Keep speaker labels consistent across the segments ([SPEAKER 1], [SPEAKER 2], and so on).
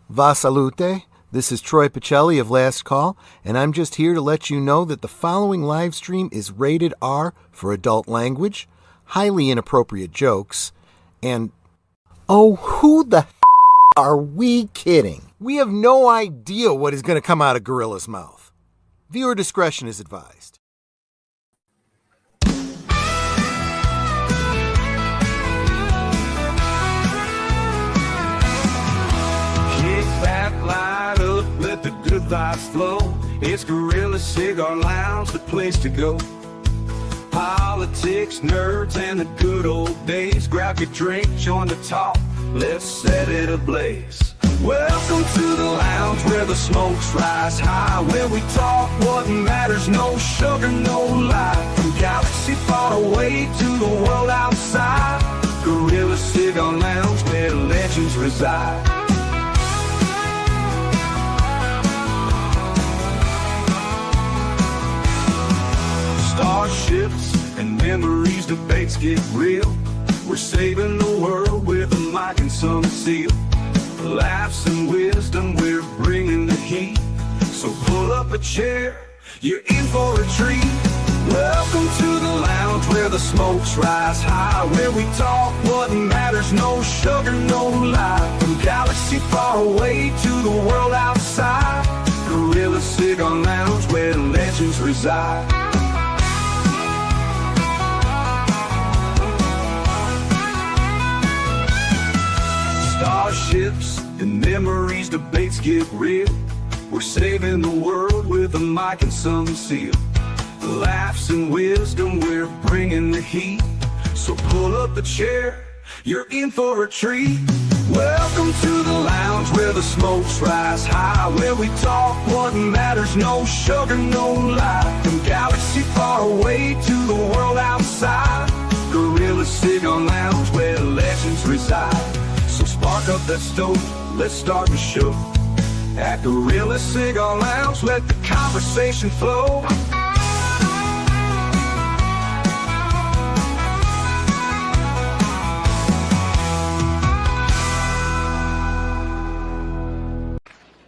[SPEAKER 1] Va salute, this is Troy Pacelli of Last Call, and I'm just here to let you know that the following live stream is rated R for adult language, highly inappropriate jokes, and oh, who the are we kidding? We have no idea what is going to come out of Gorilla's mouth. Viewer discretion is advised.
[SPEAKER 2] Light up, let the good vibes flow. It's Gorilla Cigar Lounge, the place to go. Politics, nerds, and the good old days. Grab your drink, join the talk, let's set it ablaze. Welcome to the lounge where the smokes rise high, where we talk what matters, no sugar, no lie. From galaxy far away to the world outside, Gorilla Cigar Lounge where legends reside. Starships and memories, debates get real. We're saving the world with a mic and some seal. Laughs and wisdom, we're bringing the heat. So pull up a chair, you're in for a treat. Welcome to the lounge where the smokes rise high, where we talk what matters, no sugar, no lie. From galaxy far away to the world outside, Gorilla Cigar Lounge where legends reside. Starships and memories, debates get real. We're saving the world with a mic and some seal. Laughs and wisdom, we're bringing the heat. So pull up a chair, you're in for a treat. Welcome to the lounge where the smokes rise high, where we talk what matters, no sugar, no lie. From galaxy far away to the world outside, Gorilla Cigar Lounge where legends reside. So spark up that stove, let's start the show. At Gorilla Cigar Lounge, let the conversation flow.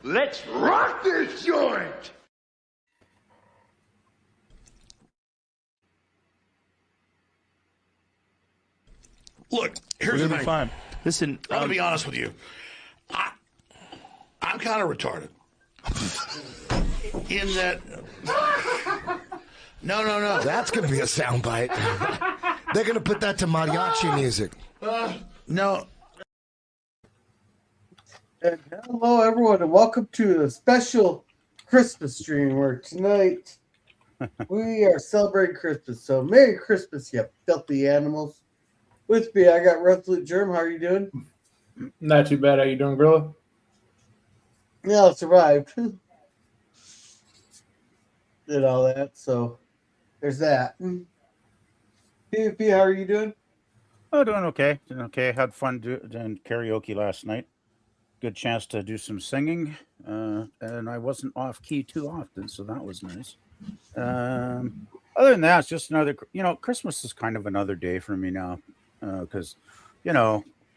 [SPEAKER 3] Let's rock this joint!
[SPEAKER 4] Look, here's the thing.
[SPEAKER 5] Fine. Listen,
[SPEAKER 4] I'm going to be honest with you. I'm kind of retarded. In that... No.
[SPEAKER 6] That's going to be a soundbite. They're going to put that to mariachi music.
[SPEAKER 4] No.
[SPEAKER 7] And hello, everyone, and welcome to a special Christmas stream where tonight we are celebrating Christmas. So, Merry Christmas, you filthy animals. With me, I got Resolute Germ. How are you doing?
[SPEAKER 5] not too bad. How you doing, Gorilla?
[SPEAKER 7] Yeah, I survived. Did all that, so there's that. PvP, how are you doing?
[SPEAKER 8] Oh, doing okay. Doing okay. Had fun doing karaoke last night. Good chance to do some singing, and I wasn't off key too often, so that was nice. Other than that, it's just another. Christmas is kind of another day for me now, because,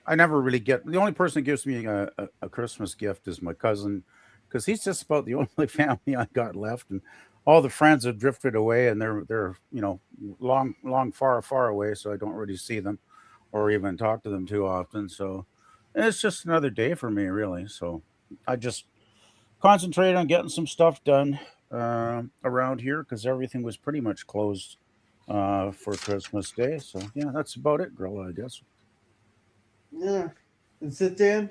[SPEAKER 8] I never really get. The only person that gives me a Christmas gift is my cousin, because he's just about the only family I got left, and all the friends have drifted away, and they're long far away, so I don't really see them or even talk to them too often. So it's just another day for me, really. So I just concentrate on getting some stuff done around here, because everything was pretty much closed for Christmas Day. So yeah, that's about it, Gorilla, I guess.
[SPEAKER 7] Yeah. And sit down?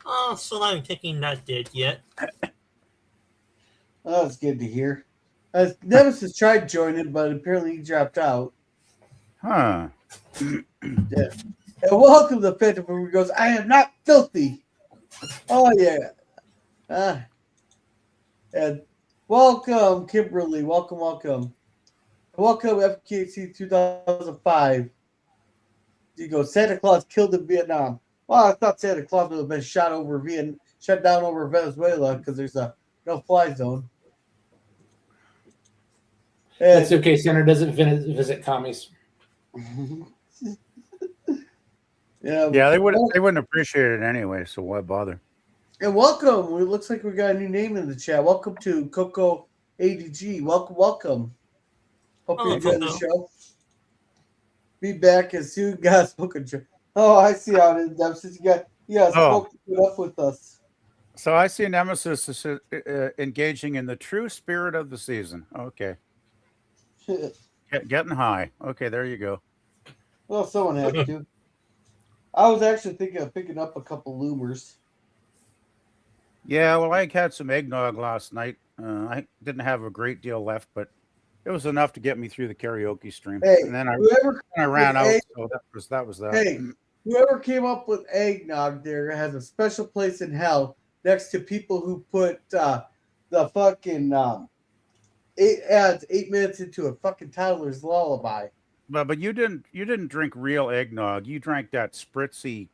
[SPEAKER 9] Oh, still haven't taken that date yet.
[SPEAKER 7] Oh, that's good to hear. Nemesis tried joining, but apparently he dropped out.
[SPEAKER 8] Huh.
[SPEAKER 7] Yeah. And welcome to Phantom, where he goes, I am not filthy. Oh, yeah. And welcome, Kimberly. Welcome. Welcome, FKC 2005. You go, Santa Claus killed in Vietnam. Well, I thought Santa Claus would have been shot down over Venezuela because there's a no-fly zone.
[SPEAKER 5] That's okay. Santa doesn't visit commies.
[SPEAKER 7] Yeah,
[SPEAKER 8] they wouldn't appreciate it anyway. So why bother?
[SPEAKER 7] And welcome. It looks like we got a new name in the chat. Welcome to Coco ADG. Welcome. Hope you're enjoying the show. Be back as soon as spoken. Oh, I see how it is, Nemesis. You got spoke to put up with us.
[SPEAKER 8] So I see Nemesis is engaging in the true spirit of the season. Okay. Getting high. Okay, there you go.
[SPEAKER 7] Well, someone had to. I was actually thinking of picking up a couple loomers.
[SPEAKER 8] Yeah, well, I had some eggnog last night. I didn't have a great deal left, but it was enough to get me through the karaoke stream.
[SPEAKER 7] Hey,
[SPEAKER 8] and then I ran out, so that was that.
[SPEAKER 7] Hey, whoever came up with eggnog there has a special place in hell next to people who put the fucking 8 minutes into a fucking toddler's lullaby.
[SPEAKER 8] But you didn't drink real eggnog. You drank that spritzy,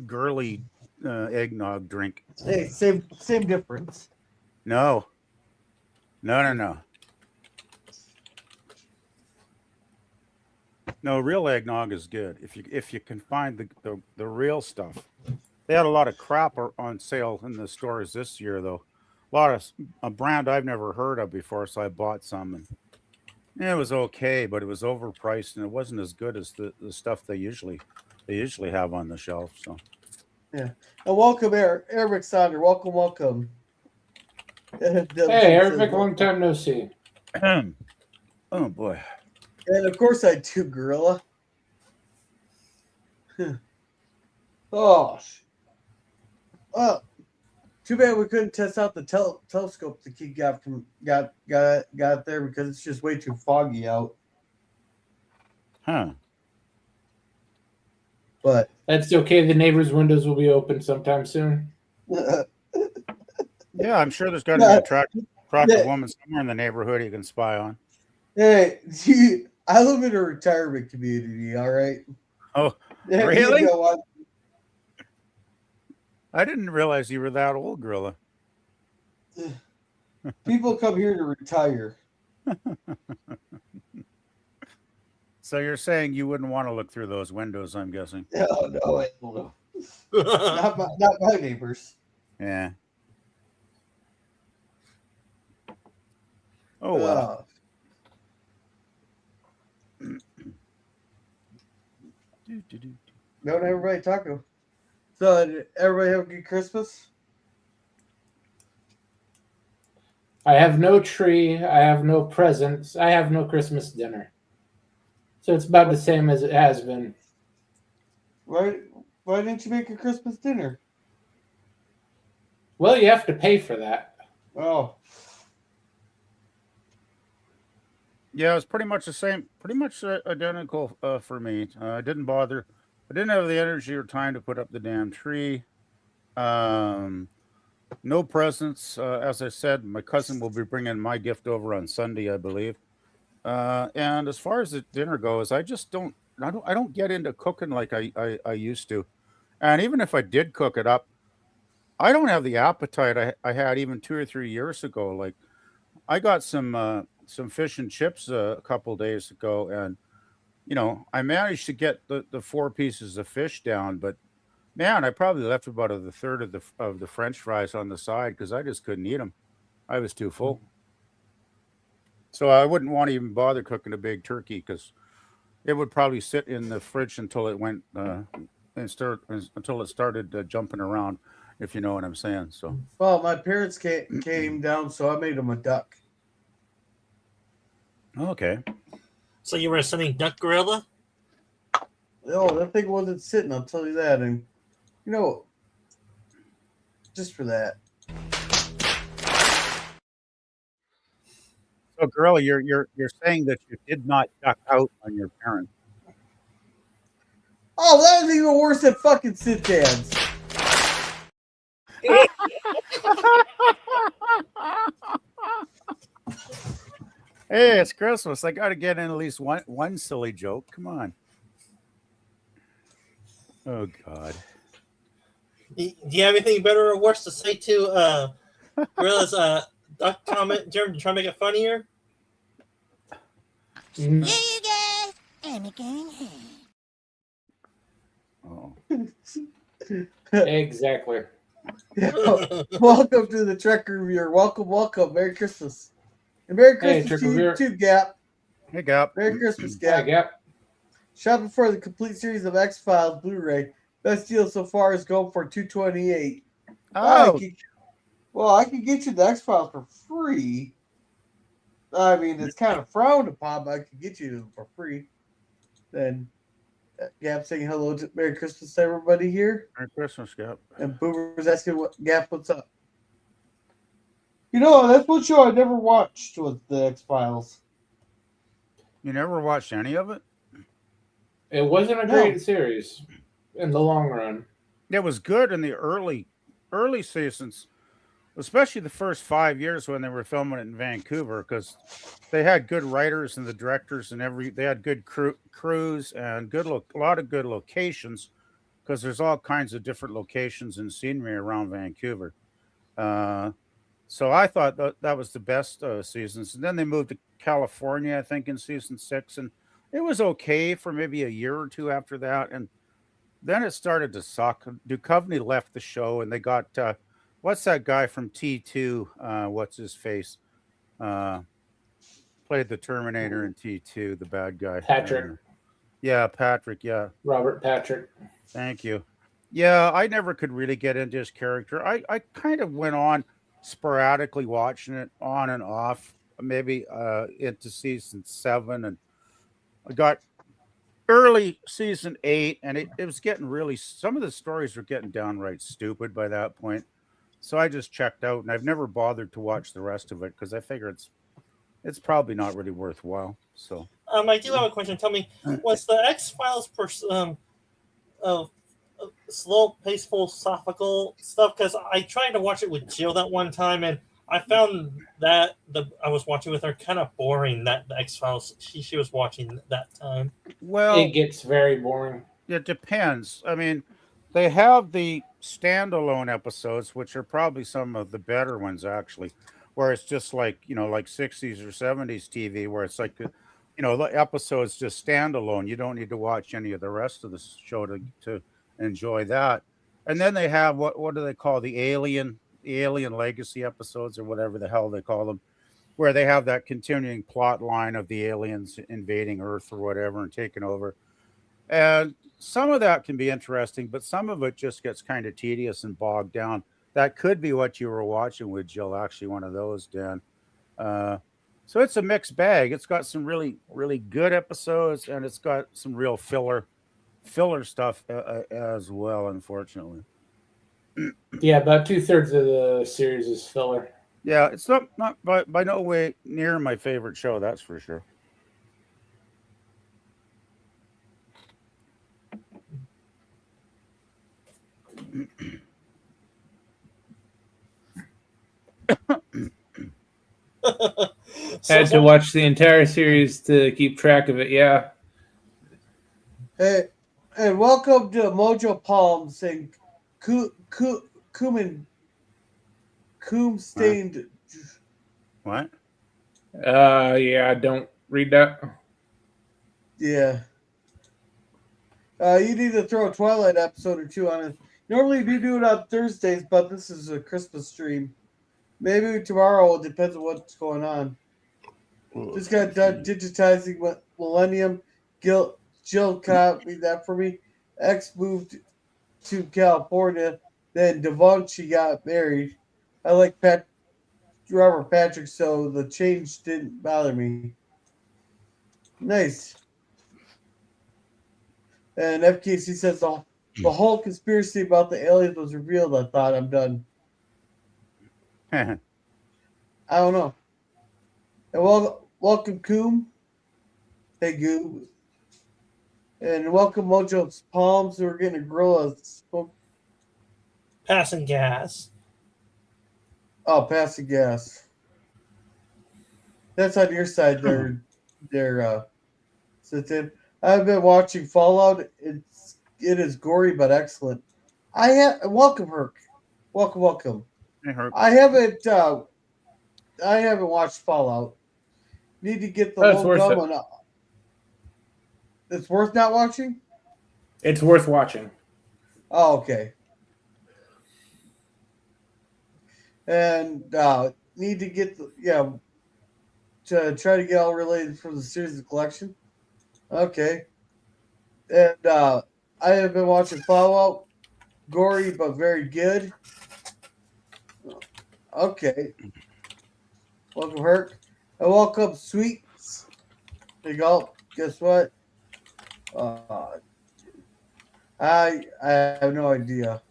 [SPEAKER 8] girly eggnog drink.
[SPEAKER 7] Hey, same difference.
[SPEAKER 8] No. No, real eggnog is good if you can find the real stuff. They had a lot of crap on sale in the stores this year, though. A lot of a brand I've never heard of before, so I bought some, and it was okay, but it was overpriced, and it wasn't as good as the stuff they usually have on the shelf. So,
[SPEAKER 7] yeah. And welcome, Eric Sonder. Welcome.
[SPEAKER 5] Hey, Eric, long time no see.
[SPEAKER 8] Oh boy.
[SPEAKER 7] And of course I do, Gorilla. Oh, too bad we couldn't test out the telescope the kid got there because it's just way too foggy out.
[SPEAKER 8] Huh.
[SPEAKER 7] But
[SPEAKER 5] that's okay. The neighbors' windows will be open sometime soon.
[SPEAKER 8] Yeah, I'm sure there's got to be a attractive woman somewhere in the neighborhood you can spy on.
[SPEAKER 7] Hey, I live in a retirement community, all right?
[SPEAKER 8] Oh, really? You know, I didn't realize you were that old, Gorilla.
[SPEAKER 7] People come here to retire.
[SPEAKER 8] So you're saying you wouldn't want to look through those windows, I'm guessing.
[SPEAKER 7] No. not my neighbors.
[SPEAKER 8] Yeah. Oh, well.
[SPEAKER 7] Don't everybody talk. So, did everybody have a good Christmas?
[SPEAKER 5] I have no tree. I have no presents. I have no Christmas dinner. So it's about the same as it has been.
[SPEAKER 7] Why didn't you make a Christmas dinner?
[SPEAKER 5] Well, you have to pay for that.
[SPEAKER 7] Oh.
[SPEAKER 8] Yeah, it was pretty much the same, pretty much identical for me. I didn't bother. I didn't have the energy or time to put up the damn tree. No presents. As I said, my cousin will be bringing my gift over on Sunday, I believe. And as far as the dinner goes, I don't get into cooking like I used to. And even if I did cook it up, I don't have the appetite I had even 2 or 3 years ago. Like I got some fish and chips a couple days ago, and I managed to get the 4 pieces of fish down, but man, I probably left about a third of the French fries on the side because I just couldn't eat them. I was too full. So I wouldn't want to even bother cooking a big turkey because it would probably sit in the fridge until it went until it started jumping around, if you know what I'm saying. So.
[SPEAKER 7] Well, my parents came down, so I made them a duck.
[SPEAKER 8] Okay.
[SPEAKER 9] So you were sending duck, Gorilla?
[SPEAKER 7] Oh, that thing wasn't sitting. I'll tell you that, and just for that.
[SPEAKER 8] So, Gorilla, you're saying that you did not duck out on your parents.
[SPEAKER 7] Oh, that was even worse than fucking sit-downs.
[SPEAKER 8] Hey, it's Christmas. I got to get in at least one silly joke. Come on. Oh, God.
[SPEAKER 9] Do you have anything better or worse to say to Gorilla's duck comment? Do you try to make it funnier?
[SPEAKER 10] Here you go. I'm going home.
[SPEAKER 8] Oh.
[SPEAKER 5] Exactly.
[SPEAKER 7] Welcome to the Trek Reviewer. Welcome. Merry Christmas. And Merry Christmas
[SPEAKER 5] Trek
[SPEAKER 7] to you
[SPEAKER 5] Reviewer.
[SPEAKER 7] too, Gap.
[SPEAKER 8] Hey, Gap.
[SPEAKER 7] Merry Christmas,
[SPEAKER 5] Hi,
[SPEAKER 7] Gap.
[SPEAKER 5] Gap.
[SPEAKER 7] Shopping for the complete series of X-Files Blu-ray. Best deal so far is going for $228.
[SPEAKER 8] Oh,
[SPEAKER 7] I can get you the X-Files for free. I mean, it's kind of frowned upon, but I can get you for free. Then Gap saying hello to Merry Christmas to everybody here.
[SPEAKER 8] Merry Christmas, Gap.
[SPEAKER 7] And Boomer's asking what Gap, what's up? You know, that's one show I never watched was the X-Files.
[SPEAKER 8] You never watched any of it?
[SPEAKER 5] It wasn't a great series in the long run.
[SPEAKER 8] It was good in the early seasons, especially the first 5 years when they were filming it in Vancouver, because they had good writers and the directors and they had good crews and a lot of good locations, because there's all kinds of different locations and scenery around Vancouver. So I thought that was the best seasons. And then they moved to California, I think, in season 6, and it was okay for maybe a year or two after that. And then it started to suck. Duchovny left the show, and they got what's that guy from T2? What's his face? Played the Terminator in T2, the bad guy.
[SPEAKER 5] Patrick.
[SPEAKER 8] Yeah, Patrick. Yeah,
[SPEAKER 5] Robert Patrick.
[SPEAKER 8] Thank you. Yeah, I never could really get into his character. I kind of went on sporadically watching it on and off, maybe into season 7, and I got early season 8, and it was getting really, some of the stories were getting downright stupid by that point. So I just checked out, and I've never bothered to watch the rest of it because I figure it's probably not really worthwhile. So
[SPEAKER 9] I do have a question. Tell me, was the X-Files slow, paced, philosophical stuff? Because I tried to watch it with Jill that one time, and I found that I was watching with her kind of boring. That the X-Files she was watching that time.
[SPEAKER 8] Well,
[SPEAKER 5] it gets very boring.
[SPEAKER 8] It depends. I mean, they have the standalone episodes, which are probably some of the better ones, actually, where it's just like, like 60s or 70s TV, where it's like, the episodes just standalone. You don't need to watch any of the rest of the show to enjoy that. And then they have what do they call the Alien Legacy episodes, or whatever the hell they call them, where they have that continuing plot line of the aliens invading Earth or whatever and taking over. And some of that can be interesting, but some of it just gets kind of tedious and bogged down. That could be what you were watching with Jill, actually, one of those, Dan. So it's a mixed bag. It's got some really, really good episodes, and it's got some real filler stuff as well, unfortunately.
[SPEAKER 5] Yeah, about 2/3 of the series is filler.
[SPEAKER 8] Yeah, it's not by no way near my favorite show, that's for sure.
[SPEAKER 11] Had to watch the entire series to keep track of it. Yeah.
[SPEAKER 7] Hey, and welcome to Mojo Palm saying Coom stained.
[SPEAKER 8] What?
[SPEAKER 11] Yeah, don't read that.
[SPEAKER 7] Yeah. You need to throw a Twilight episode or two on it. Normally we do it on Thursdays, but this is a Christmas stream. Maybe tomorrow. It depends on what's going on. Just got done digitizing Millennium. Jill copied that for me. X moved to California. Then Devonchi got married. I like Robert Patrick, so the change didn't bother me. Nice. And FKC says the whole conspiracy about the aliens was revealed. I thought I'm done. I don't know. And welcome, Coom. Hey, Goo. And welcome, Mojo's Palms. We're getting a gorilla.
[SPEAKER 9] Passing gas.
[SPEAKER 7] Oh, passing gas. That's on your side there, Sitin. I've been watching Fallout. It is gory but excellent. Welcome, Herc. Welcome.
[SPEAKER 8] Hey, Herc.
[SPEAKER 7] I haven't watched Fallout. Need to get the low gum one up. It's worth not watching?
[SPEAKER 11] It's worth watching.
[SPEAKER 7] Oh, okay. and need to get to try to get all related from the series of collection. Okay, and I have been watching Fallout, gory but very good. Okay, welcome Herc, and welcome Sweets. There you go. Guess what? I have no idea.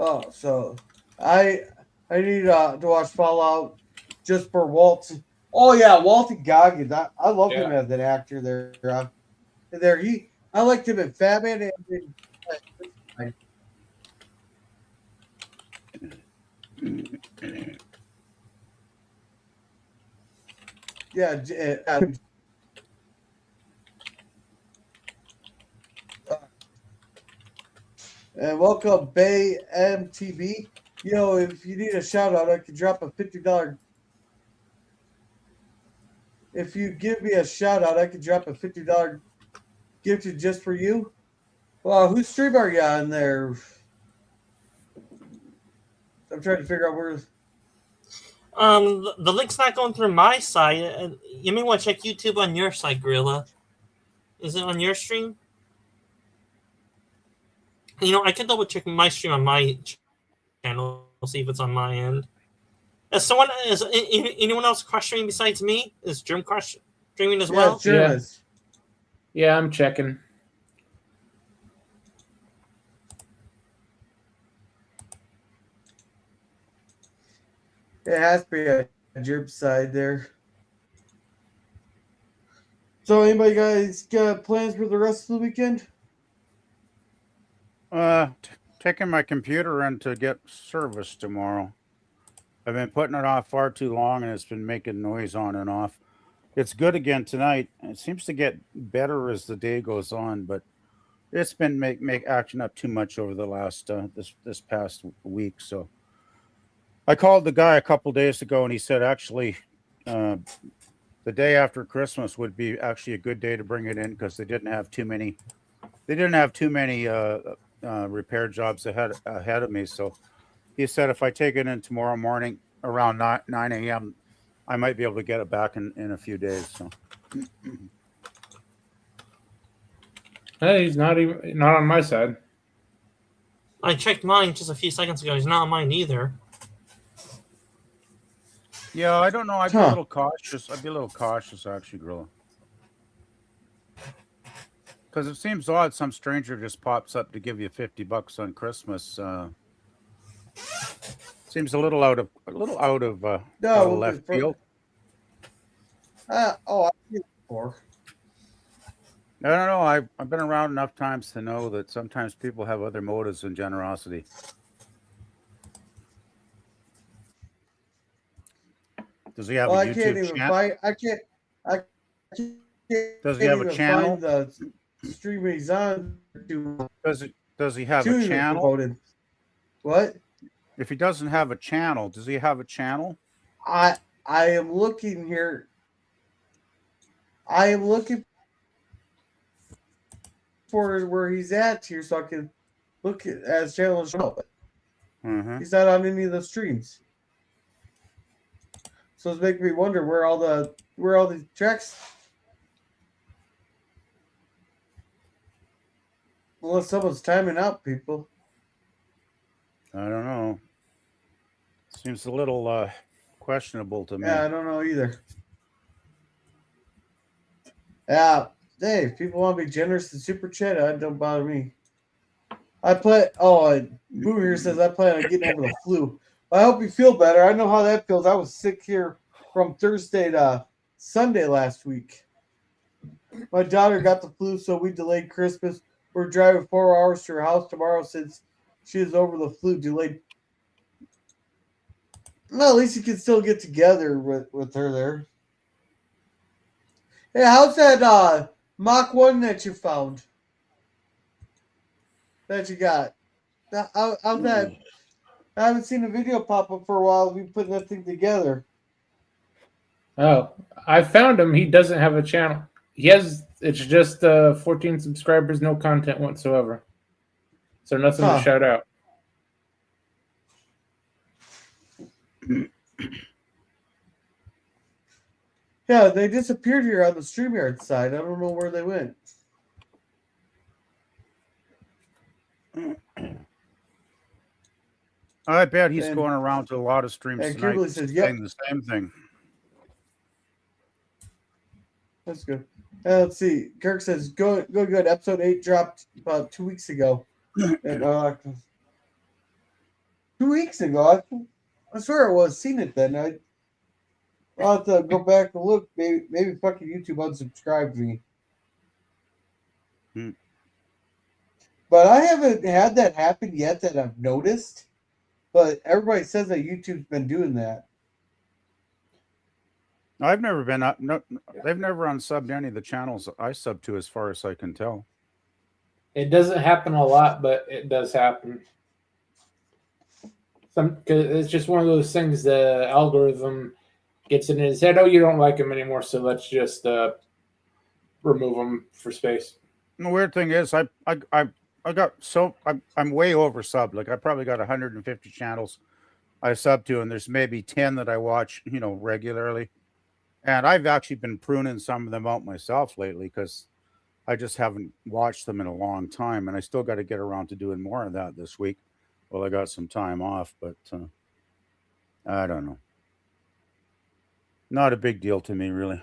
[SPEAKER 7] Oh, so I need to watch Fallout just for Walt. Oh yeah, Walton Goggins. I love him as an actor. I liked him in Fatman and yeah. And welcome Bay MTB. If you need a shout out, I can drop a $50. If you give me a shout out, I can drop a $50 gift just for you. Well, whose stream are you on there? I'm trying to figure out where.
[SPEAKER 9] The link's not going through my site. You may want to check YouTube on your site, Gorilla. Is it on your stream? I can double check my stream on my channel, see if it's on my end. Is anyone else questioning besides me? Is Germ streaming as well?
[SPEAKER 5] Yeah, I'm checking.
[SPEAKER 7] It has to be a Germ side there. So, anybody guys got plans for the rest of the weekend?
[SPEAKER 8] Taking my computer in to get service tomorrow. I've been putting it off far too long, and it's been making noise on and off. It's good again tonight. It seems to get better as the day goes on, but it's been make action up too much over the last this past week. So I called the guy a couple days ago, and he said actually the day after Christmas would be actually a good day to bring it in because they didn't have too many. They didn't have too many repair jobs ahead of me. So he said if I take it in tomorrow morning around 9 a.m., I might be able to get it back in a few days. So
[SPEAKER 5] Hey, he's not on my side.
[SPEAKER 9] I checked mine just a few seconds ago. He's not on mine either.
[SPEAKER 8] Yeah, I don't know. I'd be a little cautious. I'd be a little cautious, actually, Gorilla. Because it seems odd some stranger just pops up to give you $50 on Christmas. Seems a little out of left field.
[SPEAKER 7] I've seen it before.
[SPEAKER 8] I don't know. I've been around enough times to know that sometimes people have other motives than generosity. Does he have a YouTube channel?
[SPEAKER 7] I can't
[SPEAKER 8] Does he have a channel?
[SPEAKER 7] Find the stream he's on.
[SPEAKER 8] Does he have a channel?
[SPEAKER 7] Promoted. What?
[SPEAKER 8] If he doesn't have a channel, does he have a channel?
[SPEAKER 7] I am looking here. I am looking for where he's at here so I can look at his channel. He's not on any of the streams. So it's making me wonder where all the tracks. Unless someone's timing out people.
[SPEAKER 8] I don't know. Seems a little questionable to me.
[SPEAKER 7] Yeah, I don't know either. Yeah, hey, if people want to be generous in Super Chat, it don't bother me. Boo here says I plan on getting over the flu. I hope you feel better. I know how that feels. I was sick here from Thursday to Sunday last week. My daughter got the flu, so we delayed Christmas. We're driving 4 hours to her house tomorrow since she is over the flu. Delayed. Well, at least you can still get together with her there. Hey, how's that Mach 1 that you found? That you got? How's that? I haven't seen a video pop up for a while. We putting that thing together.
[SPEAKER 5] Oh, I found him. He doesn't have a channel.
[SPEAKER 11] It's just 14 subscribers, no content whatsoever. So nothing to shout out.
[SPEAKER 7] Yeah, they disappeared here on the StreamYard side. I don't know where they went.
[SPEAKER 8] I bet he's going around to a lot of streams
[SPEAKER 7] and
[SPEAKER 8] tonight
[SPEAKER 7] Kimberly says,
[SPEAKER 8] saying the same thing.
[SPEAKER 7] That's good. Let's see. Kirk says, good. Episode 8 dropped about 2 weeks ago. And 2 weeks ago? I swear I was seen it then. I'll have to go back and look. Maybe fucking YouTube unsubscribed me. But I haven't had that happen yet that I've noticed. But everybody says that YouTube's been doing that.
[SPEAKER 8] I've never been up. No, they've never unsubbed any of the channels I sub to, as far as I can tell.
[SPEAKER 5] It doesn't happen a lot, but it does happen. Cause it's just one of those things. The algorithm gets in his head. Oh, you don't like him anymore, so let's just remove him for space.
[SPEAKER 8] And the weird thing is, I'm way over subbed. Like I probably got 150 channels I sub to, and there's maybe 10 that I watch, regularly. And I've actually been pruning some of them out myself lately because I just haven't watched them in a long time, and I still got to get around to doing more of that this week. Well, I got some time off, but I don't know. Not a big deal to me, really.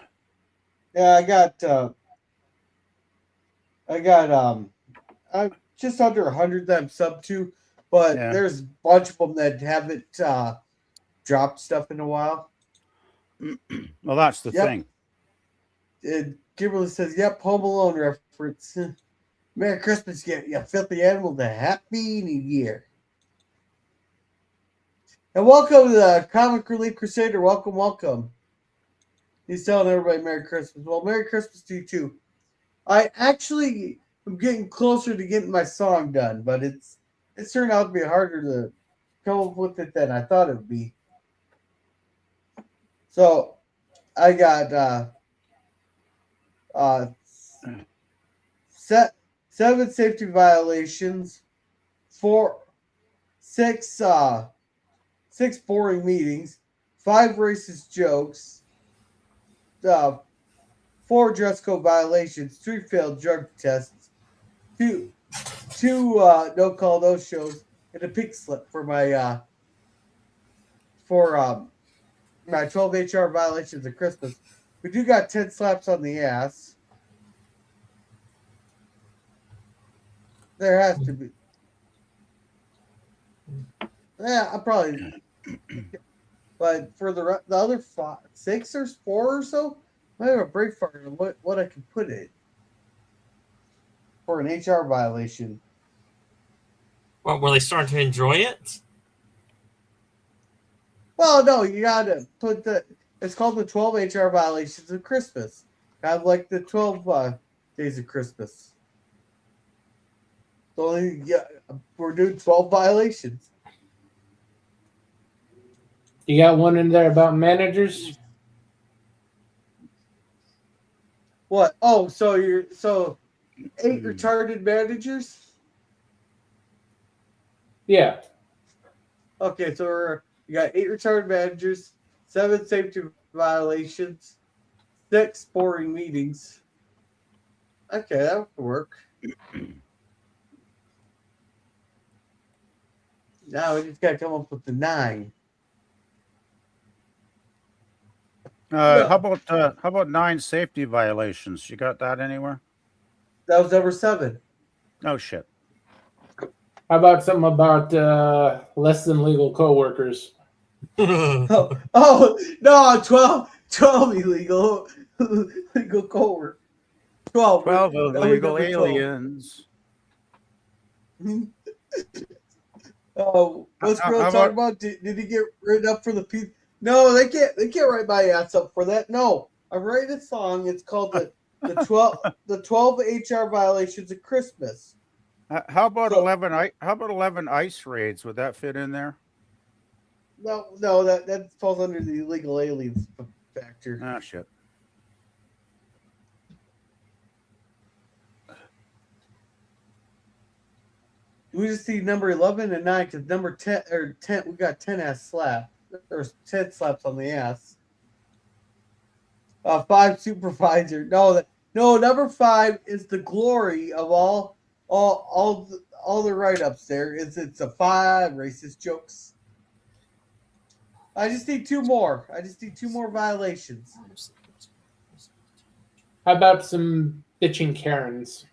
[SPEAKER 7] Yeah, I'm just under 100 that I'm sub to, but there's a bunch of them that haven't dropped stuff in a while.
[SPEAKER 8] Well, that's the thing.
[SPEAKER 7] And Kimberly says, "Yep, Home Alone reference. Merry Christmas, you filthy animal. The Happy New Year." And welcome to the Comic Relief Crusader. Welcome. He's telling everybody Merry Christmas. Well, Merry Christmas to you too. I actually am getting closer to getting my song done, but it's turned out to be harder to come up with it than I thought it would be. So I got 7 safety violations, 6 boring meetings, 5 racist jokes, 4 dress code violations, 3 failed drug tests, 2 no call no shows, and a pink slip for my my 12 HR violations of Christmas. We do got 10 slaps on the ass. There has to be. Yeah, I probably. But for the other 6 or 4 or so, I have a break for what I can put it for an HR violation.
[SPEAKER 9] Well, were they starting to enjoy it?
[SPEAKER 7] Well, no, you gotta put it's called the 12 HR violations of Christmas. Kind of like the 12 days of Christmas. So we're doing 12 violations.
[SPEAKER 5] You got one in there about managers?
[SPEAKER 7] What? Oh, so 8 retarded managers?
[SPEAKER 5] Yeah.
[SPEAKER 7] Okay, so you got 8 retarded managers, 7 safety violations, 6 boring meetings. Okay, that would work. Now we just gotta come up with the 9.
[SPEAKER 8] How about 9 safety violations? You got that anywhere?
[SPEAKER 7] That was number 7.
[SPEAKER 8] Oh shit.
[SPEAKER 5] How about something about less than legal coworkers?
[SPEAKER 7] oh no, 12 illegal legal coworkers. 12
[SPEAKER 8] illegal aliens.
[SPEAKER 7] Oh, what's Grill talking about? Did he get written up for the people? No, they can't write my ass up for that. No, I'm writing a song. It's called the 12 HR violations of Christmas.
[SPEAKER 8] How about 11? How about 11 ice raids? Would that fit in there?
[SPEAKER 7] No, that falls under the illegal aliens factor.
[SPEAKER 8] Ah, shit.
[SPEAKER 7] We just see number 11 and 9 because number 10 or 10 we got 10 ass slap. There's 10 slaps on the ass. 5 supervisor. No, number 5 is the glory of all the write-ups there. It's a 5 racist jokes. I just need 2 more. I just need 2 more violations.
[SPEAKER 11] How about some bitching Karens?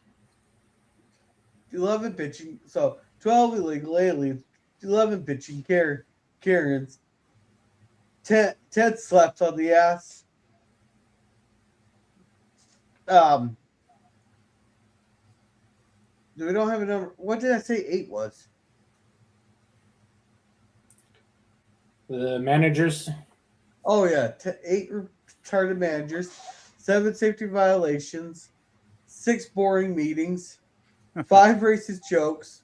[SPEAKER 7] 11 bitching. So 12 illegal aliens. 11 bitching Karens. 10 slaps on the ass. We don't have a number. What did I say 8 was?
[SPEAKER 11] The managers.
[SPEAKER 7] Oh yeah, 8 retarded managers, 7 safety violations, 6 boring meetings, 5 racist jokes,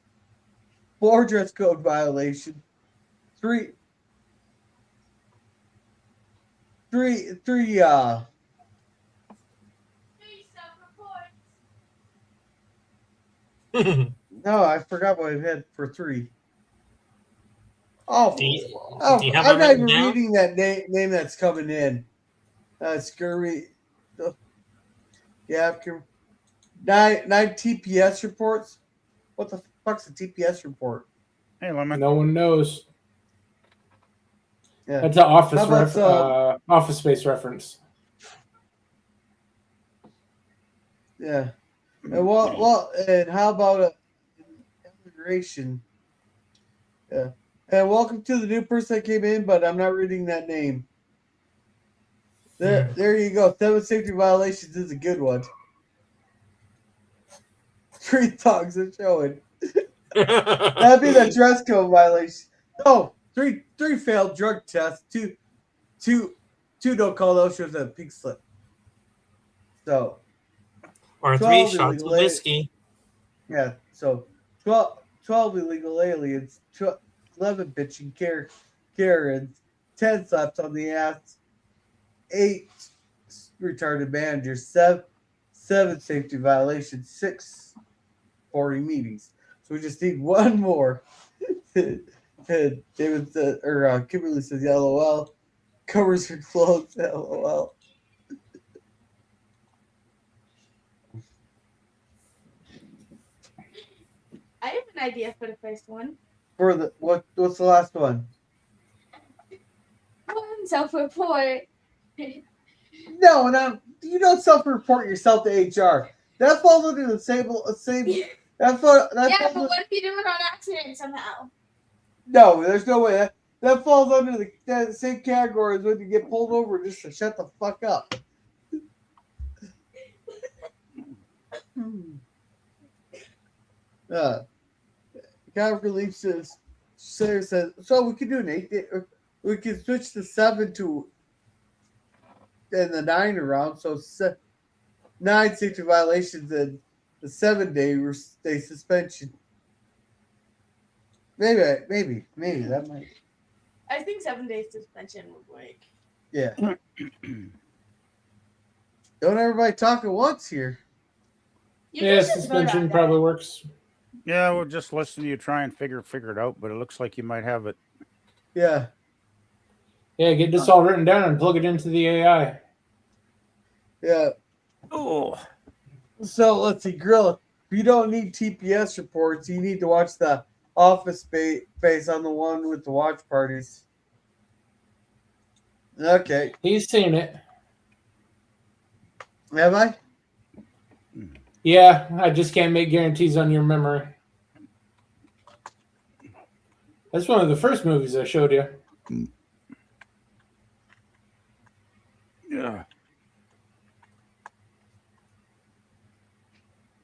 [SPEAKER 7] 4 dress code violations, 3 No, I forgot what I had for 3. Oh,
[SPEAKER 9] Do you have
[SPEAKER 7] I'm
[SPEAKER 9] it
[SPEAKER 7] not
[SPEAKER 9] written
[SPEAKER 7] even
[SPEAKER 9] down?
[SPEAKER 7] reading that name that's coming in. Scurvy. Yeah, 9 TPS reports. What the fuck's a TPS report?
[SPEAKER 8] Hey, Lemon.
[SPEAKER 11] No one knows.
[SPEAKER 7] Yeah.
[SPEAKER 11] That's an office
[SPEAKER 7] How about
[SPEAKER 11] office space reference.
[SPEAKER 7] Yeah. And and how about immigration? Yeah. And welcome to the new person that came in, but I'm not reading that name. There you go. 7 safety violations is a good one. 3 tongues are showing. That'd be the dress code violation. No, 3 failed drug tests. 2 don't call those shows a pink slip. So
[SPEAKER 9] Or 3
[SPEAKER 7] 12
[SPEAKER 9] shots of
[SPEAKER 7] illegal
[SPEAKER 9] whiskey.
[SPEAKER 7] Yeah, so 12 illegal aliens, 11 bitching Karens, 10 slaps on the ass, 8 retarded managers, 7 safety violations, 6 boring meetings. So we just need 1 more. And David said, or Kimberly says, LOL. Covers her clothes, LOL.
[SPEAKER 12] I have an idea for the first one.
[SPEAKER 7] For the what's the last one?
[SPEAKER 12] Self-report.
[SPEAKER 7] No, you don't self-report yourself to HR. That falls under the same.
[SPEAKER 12] Yeah, but what if you do it on accident somehow?
[SPEAKER 7] No, there's no way. That falls under the same category as when you get pulled over just to shut the fuck up. God relief says, Sarah says, so we could do an 8 day, we could switch the 7 to and the 9 around. So 9 safety violations and the 7-day suspension. Maybe that might.
[SPEAKER 12] I think 7 days suspension would work.
[SPEAKER 7] Yeah. Don't everybody talk at once here.
[SPEAKER 11] Yeah, suspension probably works.
[SPEAKER 8] Yeah, we'll just listen to you try and figure it out, but it looks like you might have it.
[SPEAKER 7] Yeah.
[SPEAKER 11] Yeah, get this all written down and plug it into the AI.
[SPEAKER 7] Yeah.
[SPEAKER 8] Oh.
[SPEAKER 7] So let's see, Gorilla. If you don't need TPS reports, you need to watch the Office Space on the one with the watch parties. Okay.
[SPEAKER 11] He's seen it.
[SPEAKER 7] Have I?
[SPEAKER 11] Yeah, I just can't make guarantees on your memory. That's one of the first movies I showed you.
[SPEAKER 8] Yeah.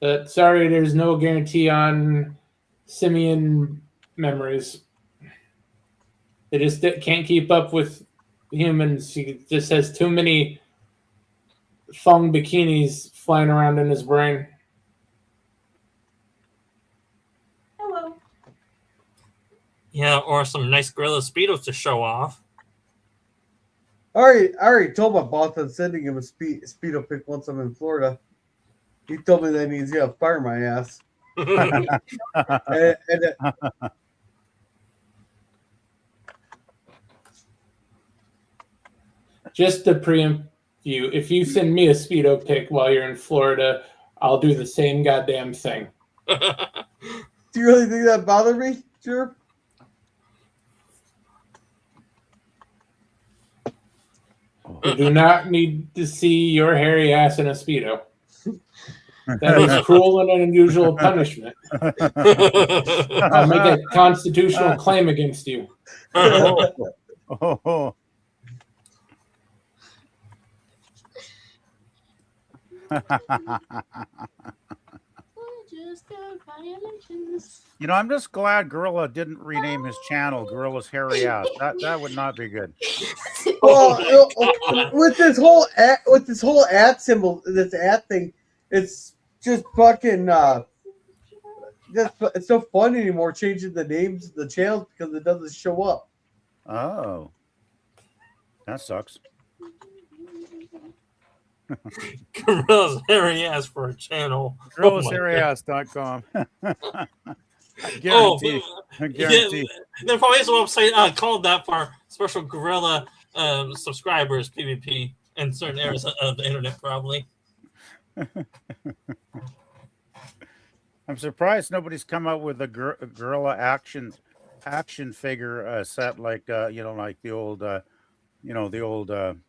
[SPEAKER 11] But sorry, there's no guarantee on simian memories. They just can't keep up with humans. He just has too many thong bikinis flying around in his brain.
[SPEAKER 12] Hello.
[SPEAKER 9] Yeah, or some nice Gorilla Speedos to show off.
[SPEAKER 7] I already told my boss I'm sending him a speedo pic once I'm in Florida. He told me that he's gonna fire my ass.
[SPEAKER 11] Just to preempt you, if you send me a Speedo pic while you're in Florida, I'll do the same goddamn thing.
[SPEAKER 7] Do you really think that bothered me, Jerp?
[SPEAKER 11] You do not need to see your hairy ass in a Speedo. That is cruel and unusual punishment. I'll make a constitutional claim against you.
[SPEAKER 8] You know, I'm just glad Gorilla didn't rename his channel Gorilla's Hairy Ass. That would not be good.
[SPEAKER 7] Well, with this whole at symbol, this at thing, it's just fucking. It's so fun anymore changing the names of the channels because it doesn't show up.
[SPEAKER 8] Oh, that sucks.
[SPEAKER 9] Gorilla's Hairy Ass for a channel.
[SPEAKER 13] GorillasHairyAss.com.
[SPEAKER 9] I
[SPEAKER 13] guarantee. I guarantee.
[SPEAKER 9] There probably is a website called that for special Gorilla subscribers, PvP, in certain areas of the internet, probably.
[SPEAKER 8] I'm surprised nobody's come out with a Gorilla action figure set like like the old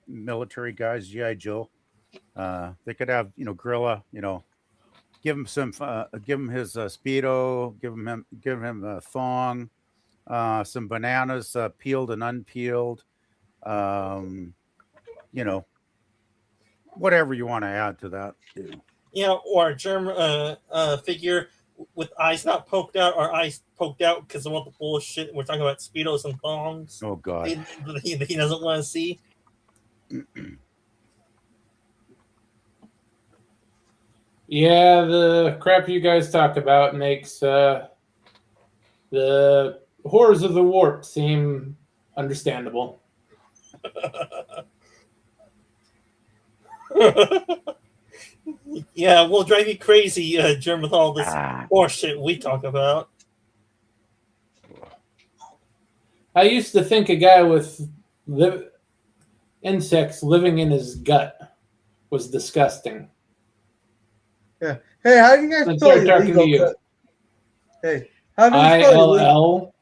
[SPEAKER 8] military guys, G.I. Joe. They could have Gorilla, give him some, give him his Speedo, give him a thong, some bananas peeled and unpeeled, whatever you want to add to that.
[SPEAKER 9] Yeah, or a germ figure with eyes not poked out or eyes poked out because of all the bullshit we're talking about, Speedos and thongs.
[SPEAKER 8] Oh God,
[SPEAKER 9] he doesn't want to see.
[SPEAKER 11] Yeah, the crap you guys talk about makes the horrors of the warp seem understandable.
[SPEAKER 9] Yeah, we'll drive you crazy, Germ, with all this horseshit we talk about.
[SPEAKER 11] I used to think a guy with insects living in his gut was disgusting.
[SPEAKER 7] Yeah. Hey, how do you guys spell illegal? Hey, how do you spell illegal?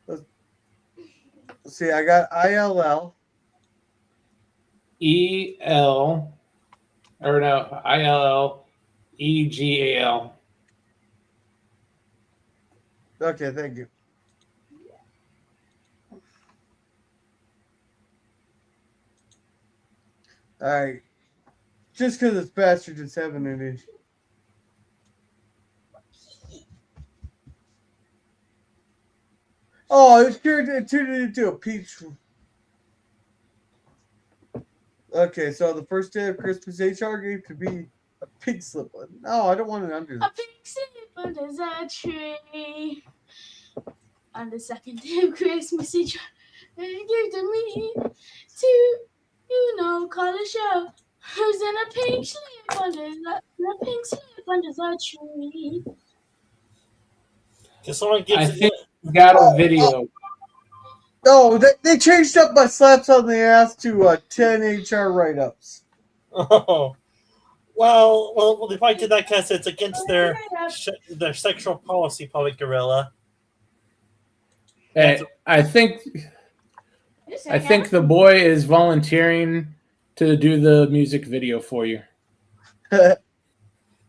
[SPEAKER 7] Let's see, I got ILL.
[SPEAKER 11] ILL EGAL.
[SPEAKER 7] Okay, thank you. All right. Just because it's faster, just having an issue. Oh, it turned it into a peach. Okay, so the first day of Christmas HR game could be a pig slip one. No, I don't want it under.
[SPEAKER 12] A pig slip under the tree. On the second day of Christmas, he tried to give to me to, call a show. Who's in a pink slip under the tree?
[SPEAKER 9] Can someone give?
[SPEAKER 11] I think we got a video.
[SPEAKER 7] No, they changed up my slaps on the ass to 10 HR write-ups.
[SPEAKER 9] Oh, well, they probably did that because it's against their sexual policy, probably, Gorilla.
[SPEAKER 11] Hey, I think the boy is volunteering to do the music video for you.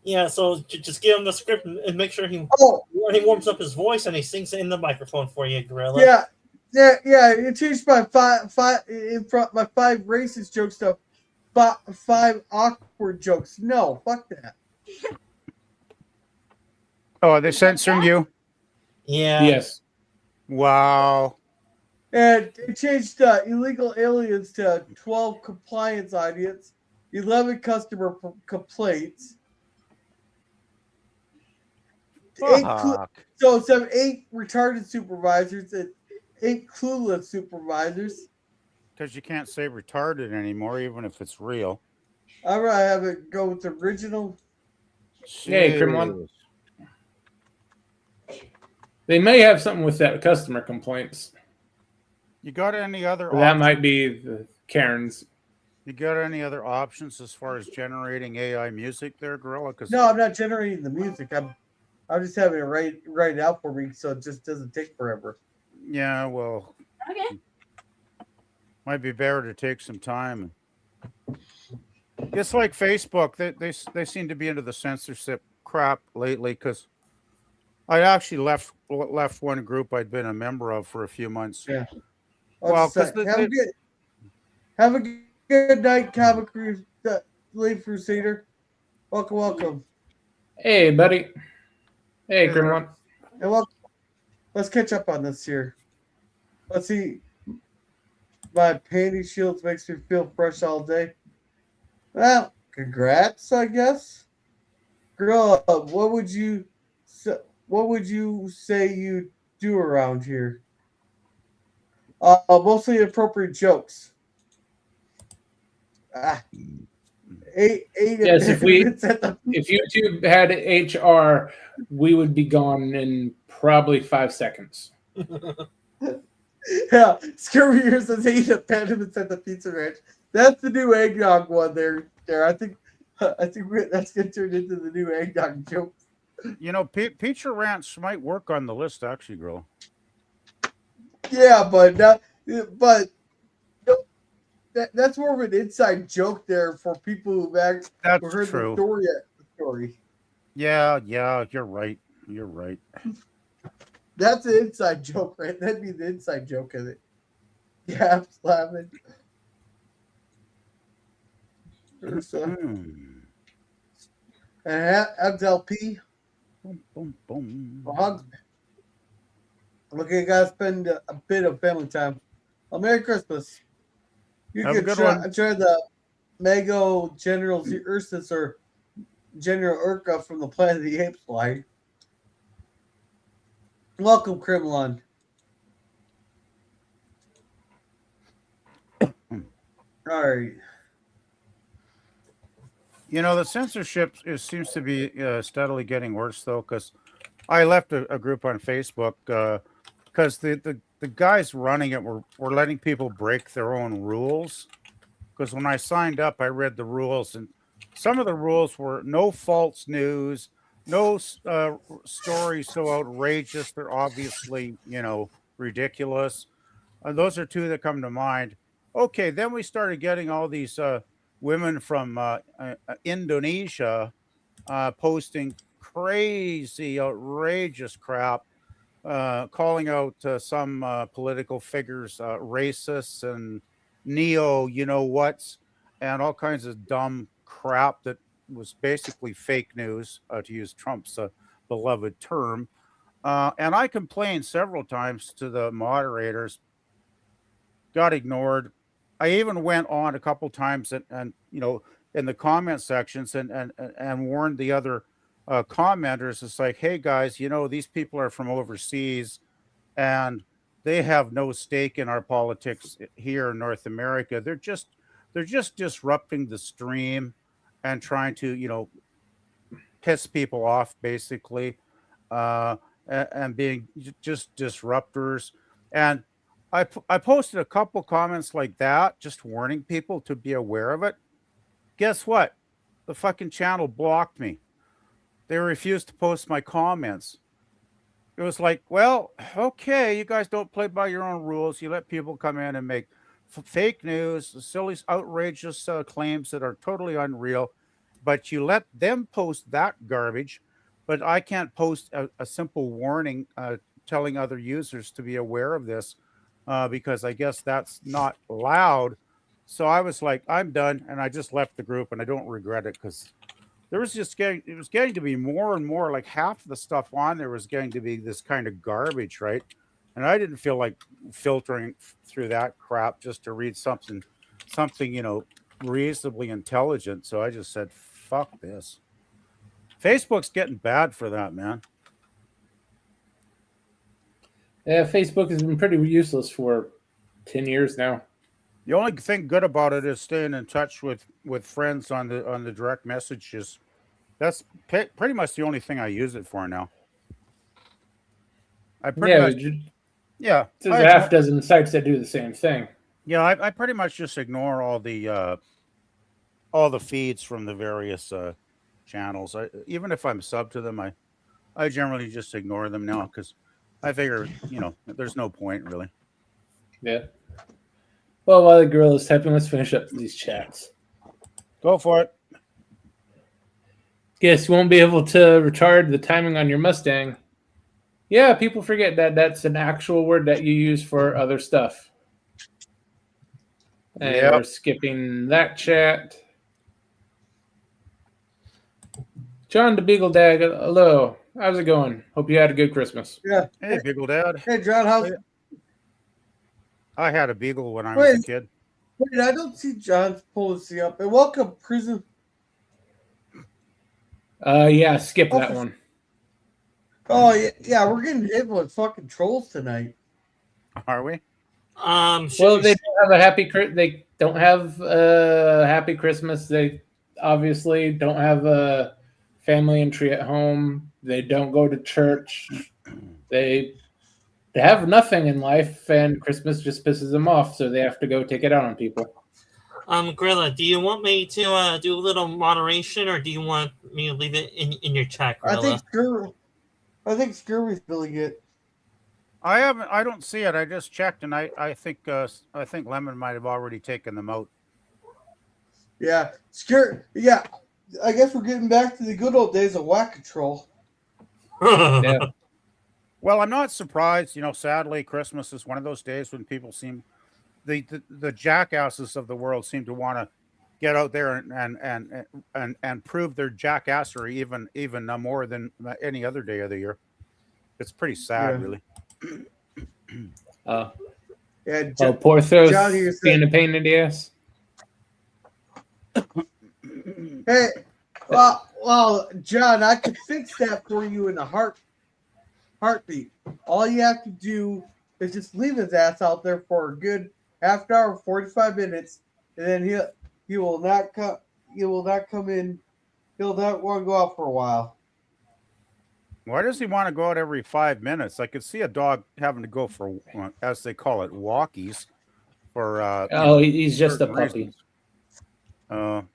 [SPEAKER 9] Yeah, so just give him the script and make sure he warms up his voice and he sings it in the microphone for you, Gorilla.
[SPEAKER 7] Yeah. It changed my five racist jokes to 5 awkward jokes. No, fuck that.
[SPEAKER 8] Oh, are they censoring you?
[SPEAKER 9] Yeah.
[SPEAKER 11] Yes.
[SPEAKER 8] Wow.
[SPEAKER 7] And it changed illegal aliens to 12 compliance audience, 11 customer complaints. So it's 8 retarded supervisors and 8 clueless supervisors.
[SPEAKER 8] Because you can't say retarded anymore, even if it's real.
[SPEAKER 7] I'd rather have it go with the original.
[SPEAKER 11] Hey, Kremlin. They may have something with that customer complaints.
[SPEAKER 8] You got any other
[SPEAKER 11] Or that
[SPEAKER 8] options?
[SPEAKER 11] might be the Karen's.
[SPEAKER 8] You got any other options as far as generating AI music there, Gorilla? Because
[SPEAKER 7] No, I'm not generating the music. I'm just having it write it out for me, so it just doesn't take forever.
[SPEAKER 8] yeah, well,
[SPEAKER 12] Okay.
[SPEAKER 8] might be better to take some time. It's like Facebook. They seem to be into the censorship crap lately. Because I actually left one group I'd been a member of for a few months.
[SPEAKER 7] Yeah.
[SPEAKER 8] Well, because
[SPEAKER 7] have a good night, Comic Leaf Crusader. Welcome.
[SPEAKER 11] Hey, buddy. Hey, Kremlin.
[SPEAKER 7] And let's catch up on this here. Let's see. My panty shields makes me feel fresh all day. Well, congrats, I guess. Girl, what would you say you do around here? Mostly appropriate jokes.
[SPEAKER 11] Yes, if YouTube had HR, we would be gone in probably 5 seconds.
[SPEAKER 7] Yeah, Scurrier says 8 impediments at the Pizza Ranch. That's the new eggnog one there. I think that's gonna turn into the new eggnog joke.
[SPEAKER 8] You know, Pizza Ranch might work on the list, actually, girl.
[SPEAKER 7] Yeah, but that's more of an inside joke there for people who've heard
[SPEAKER 8] true.
[SPEAKER 7] the story.
[SPEAKER 8] Yeah, you're right.
[SPEAKER 7] That's an inside joke, right? That'd be the inside joke of it. Yeah, I'm laughing. And that's LP. Okay, guys, spend a bit of family time. Well, Merry Christmas. You
[SPEAKER 8] Have a
[SPEAKER 7] can
[SPEAKER 8] good
[SPEAKER 7] try
[SPEAKER 8] one.
[SPEAKER 7] the Mago General Ursus or General Urka from the Planet of the Apes line. Welcome, Kremlin. All right.
[SPEAKER 8] You know, the censorship seems to be steadily getting worse, though, because I left a group on Facebook because the guys running it were letting people break their own rules. Because when I signed up, I read the rules, and some of the rules were no false news, no stories so outrageous they're obviously, ridiculous. Those are two that come to mind. Okay, then we started getting all these women from Indonesia posting crazy, outrageous crap, calling out some political figures racists and neo, whats, and all kinds of dumb crap that was basically fake news, to use Trump's beloved term. And I complained several times to the moderators, got ignored. I even went on a couple times and in the comment sections and warned the other commenters. It's like, hey guys, these people are from overseas and they have no stake in our politics here in North America. They're just disrupting the stream and trying to piss people off, basically, and being just disruptors. And I posted a couple comments like that, just warning people to be aware of it. Guess what? The fucking channel blocked me. They refused to post my comments. It was like, well, okay, you guys don't play by your own rules. You let people come in and make fake news, silly, outrageous claims that are totally unreal, but you let them post that garbage. But I can't post a simple warning telling other users to be aware of this because I guess that's not allowed. So I was like, I'm done, and I just left the group, and I don't regret it because it was getting to be more and more like half of the stuff on there was getting to be this kind of garbage, right? And I didn't feel like filtering through that crap just to read something, reasonably intelligent. So I just said, fuck this. Facebook's getting bad for that, man.
[SPEAKER 11] Yeah, Facebook has been pretty useless for 10 years now.
[SPEAKER 8] The only thing good about it is staying in touch with friends on the direct messages. That's pretty much the only thing I use it for now. I pretty much, yeah.
[SPEAKER 11] There's a half dozen sites that do the same thing.
[SPEAKER 8] Yeah, I pretty much just ignore all the feeds from the various channels. Even if I'm sub to them, I generally just ignore them now because I figure, there's no point really.
[SPEAKER 11] Yeah. Well, while the girl is typing, let's finish up these chats.
[SPEAKER 8] Go for it.
[SPEAKER 11] Guess you won't be able to retard the timing on your Mustang. Yeah, people forget that that's an actual word that you use for other stuff. And we're skipping that chat. John the Beagle Dad, hello. How's it going? Hope you had a good Christmas.
[SPEAKER 7] Yeah.
[SPEAKER 8] Hey, Beagle Dad.
[SPEAKER 7] Hey, John, how's
[SPEAKER 8] I had a beagle when I was a kid.
[SPEAKER 7] Wait, I don't see John's policy up. And welcome, Prison.
[SPEAKER 11] Yeah, skip that one.
[SPEAKER 7] Oh, yeah, we're getting hit with fucking trolls tonight.
[SPEAKER 8] Are we?
[SPEAKER 11] Well, they don't have a happy Christmas. They obviously don't have a family and tree at home. They don't go to church. They have nothing in life, and Christmas just pisses them off, so they have to go take it out on people.
[SPEAKER 9] Grilla, do you want me to do a little moderation, or do you want me to leave it in your chat, Grilla?
[SPEAKER 7] I think Scurvy's really good.
[SPEAKER 8] I don't see it. I just checked, and I think Lemon might have already taken them out.
[SPEAKER 7] Yeah, yeah. I guess we're getting back to the good old days of Whack-A-Troll.
[SPEAKER 11] Yeah.
[SPEAKER 8] Well, I'm not surprised. Sadly, Christmas is one of those days when people seem the jackasses of the world seem to want to get out there and prove their jackassery even more than any other day of the year. It's pretty sad, really.
[SPEAKER 7] Yeah.
[SPEAKER 11] Porthos being a pain in the ass.
[SPEAKER 7] Hey, well, John, I could fix that for you in a heartbeat. All you have to do is just leave his ass out there for a good half hour, 45 minutes, and then he will not come. He will not come in. He'll not want to go out for a while.
[SPEAKER 8] Why does he want to go out every 5 minutes? I could see a dog having to go for, as they call it, walkies. For
[SPEAKER 11] he's just a puppy.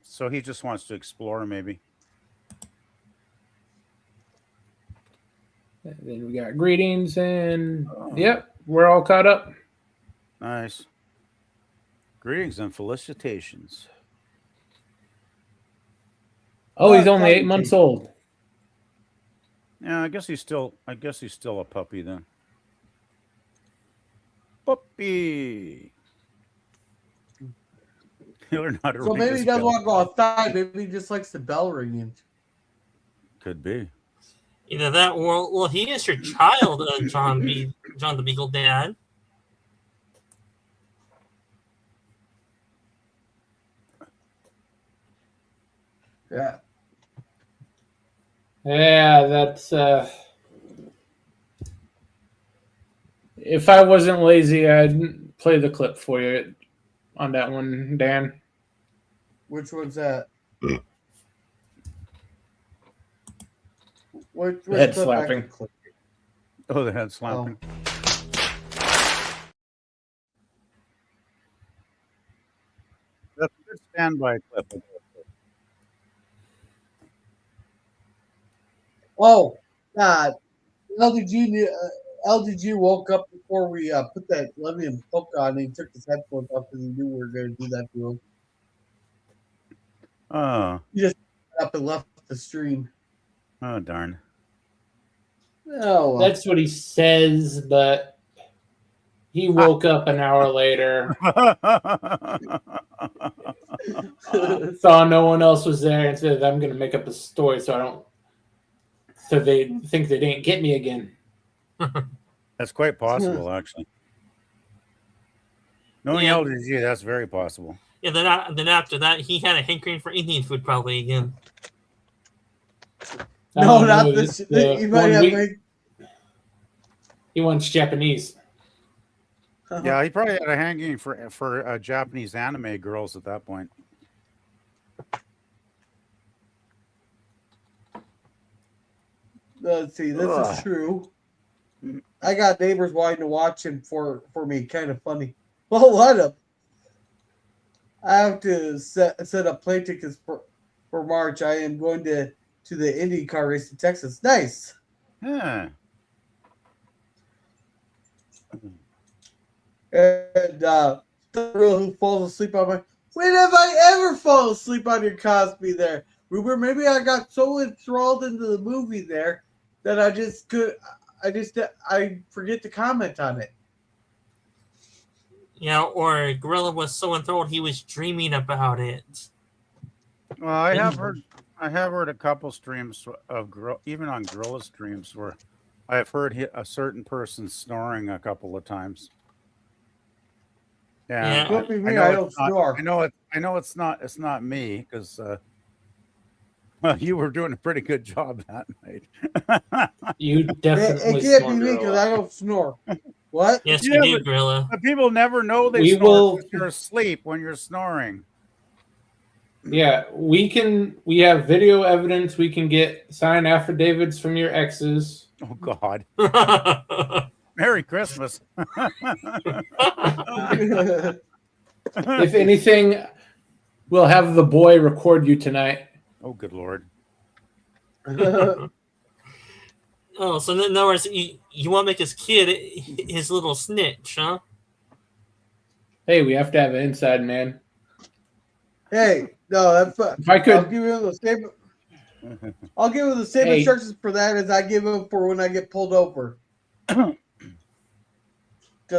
[SPEAKER 8] So he just wants to explore, maybe.
[SPEAKER 11] And then we got greetings, and yep, we're all caught up.
[SPEAKER 8] Nice. Greetings and felicitations.
[SPEAKER 11] Oh, he's only 8 months old.
[SPEAKER 8] Yeah, I guess he's still a puppy then. Puppy.
[SPEAKER 7] So maybe he doesn't want to go outside. Maybe he just likes the bell ringing.
[SPEAKER 8] Could be.
[SPEAKER 9] Either that, or well, he is your child, John the Beagle Dad.
[SPEAKER 7] Yeah.
[SPEAKER 11] Yeah, that's if I wasn't lazy, I'd play the clip for you on that one, Dan.
[SPEAKER 7] Which one's that? Which
[SPEAKER 11] head slapping.
[SPEAKER 8] Oh, the head slapping. That's a good standby clip.
[SPEAKER 7] Oh, God. LDG woke up before we put that Lemon hook on, and he took his headphones off because he knew we were going to do that to him.
[SPEAKER 8] Oh.
[SPEAKER 7] He just got up and left the stream.
[SPEAKER 8] Oh, darn.
[SPEAKER 7] Oh, well.
[SPEAKER 11] That's what he says, but he woke up an hour later, saw no one else was there, and said, "I'm going to make up a story so they think they didn't get me again."
[SPEAKER 8] That's quite possible, actually. Knowing LDG, that's very possible.
[SPEAKER 9] Yeah, then after that, he had a hankering for Indian food probably again.
[SPEAKER 7] No, not this. He might have
[SPEAKER 11] he wants Japanese.
[SPEAKER 8] Yeah, he probably had a hanging for Japanese anime girls at that point.
[SPEAKER 7] Let's see. This is true. I got neighbors wanting to watch him for me. Kind of funny. Well, let him. I have to set up plane tickets for March. I am going to the Indy car race in Texas. Nice.
[SPEAKER 8] Yeah.
[SPEAKER 7] And the girl who falls asleep on my. When have I ever fallen asleep on your Cosby there, Ruber? Maybe I got so enthralled into the movie there that I forget to comment on it.
[SPEAKER 9] Yeah, or Gorilla was so enthralled he was dreaming about it.
[SPEAKER 8] Well, I have heard a couple streams of even on Gorilla streams where I have heard a certain person snoring a couple of times. And
[SPEAKER 7] Could be me. I don't snore.
[SPEAKER 8] I know it's not me because well, you were doing a pretty good job that night.
[SPEAKER 11] You definitely.
[SPEAKER 7] It can't be me because I don't snore. What?
[SPEAKER 9] Yes, you do, Gorilla.
[SPEAKER 8] But people never know they snore because you're asleep when you're snoring.
[SPEAKER 11] Yeah, we have video evidence. We can get signed affidavits from your exes.
[SPEAKER 8] Oh God. Merry Christmas.
[SPEAKER 11] If anything, we'll have the boy record you tonight.
[SPEAKER 8] Oh, good Lord.
[SPEAKER 9] Oh, so in other words, you want to make his kid his little snitch, huh?
[SPEAKER 11] Hey, we have to have an inside man.
[SPEAKER 7] Hey, no, that's fine.
[SPEAKER 11] If I could,
[SPEAKER 7] I'll give him the same instructions for that as I give him for when I get pulled over. Because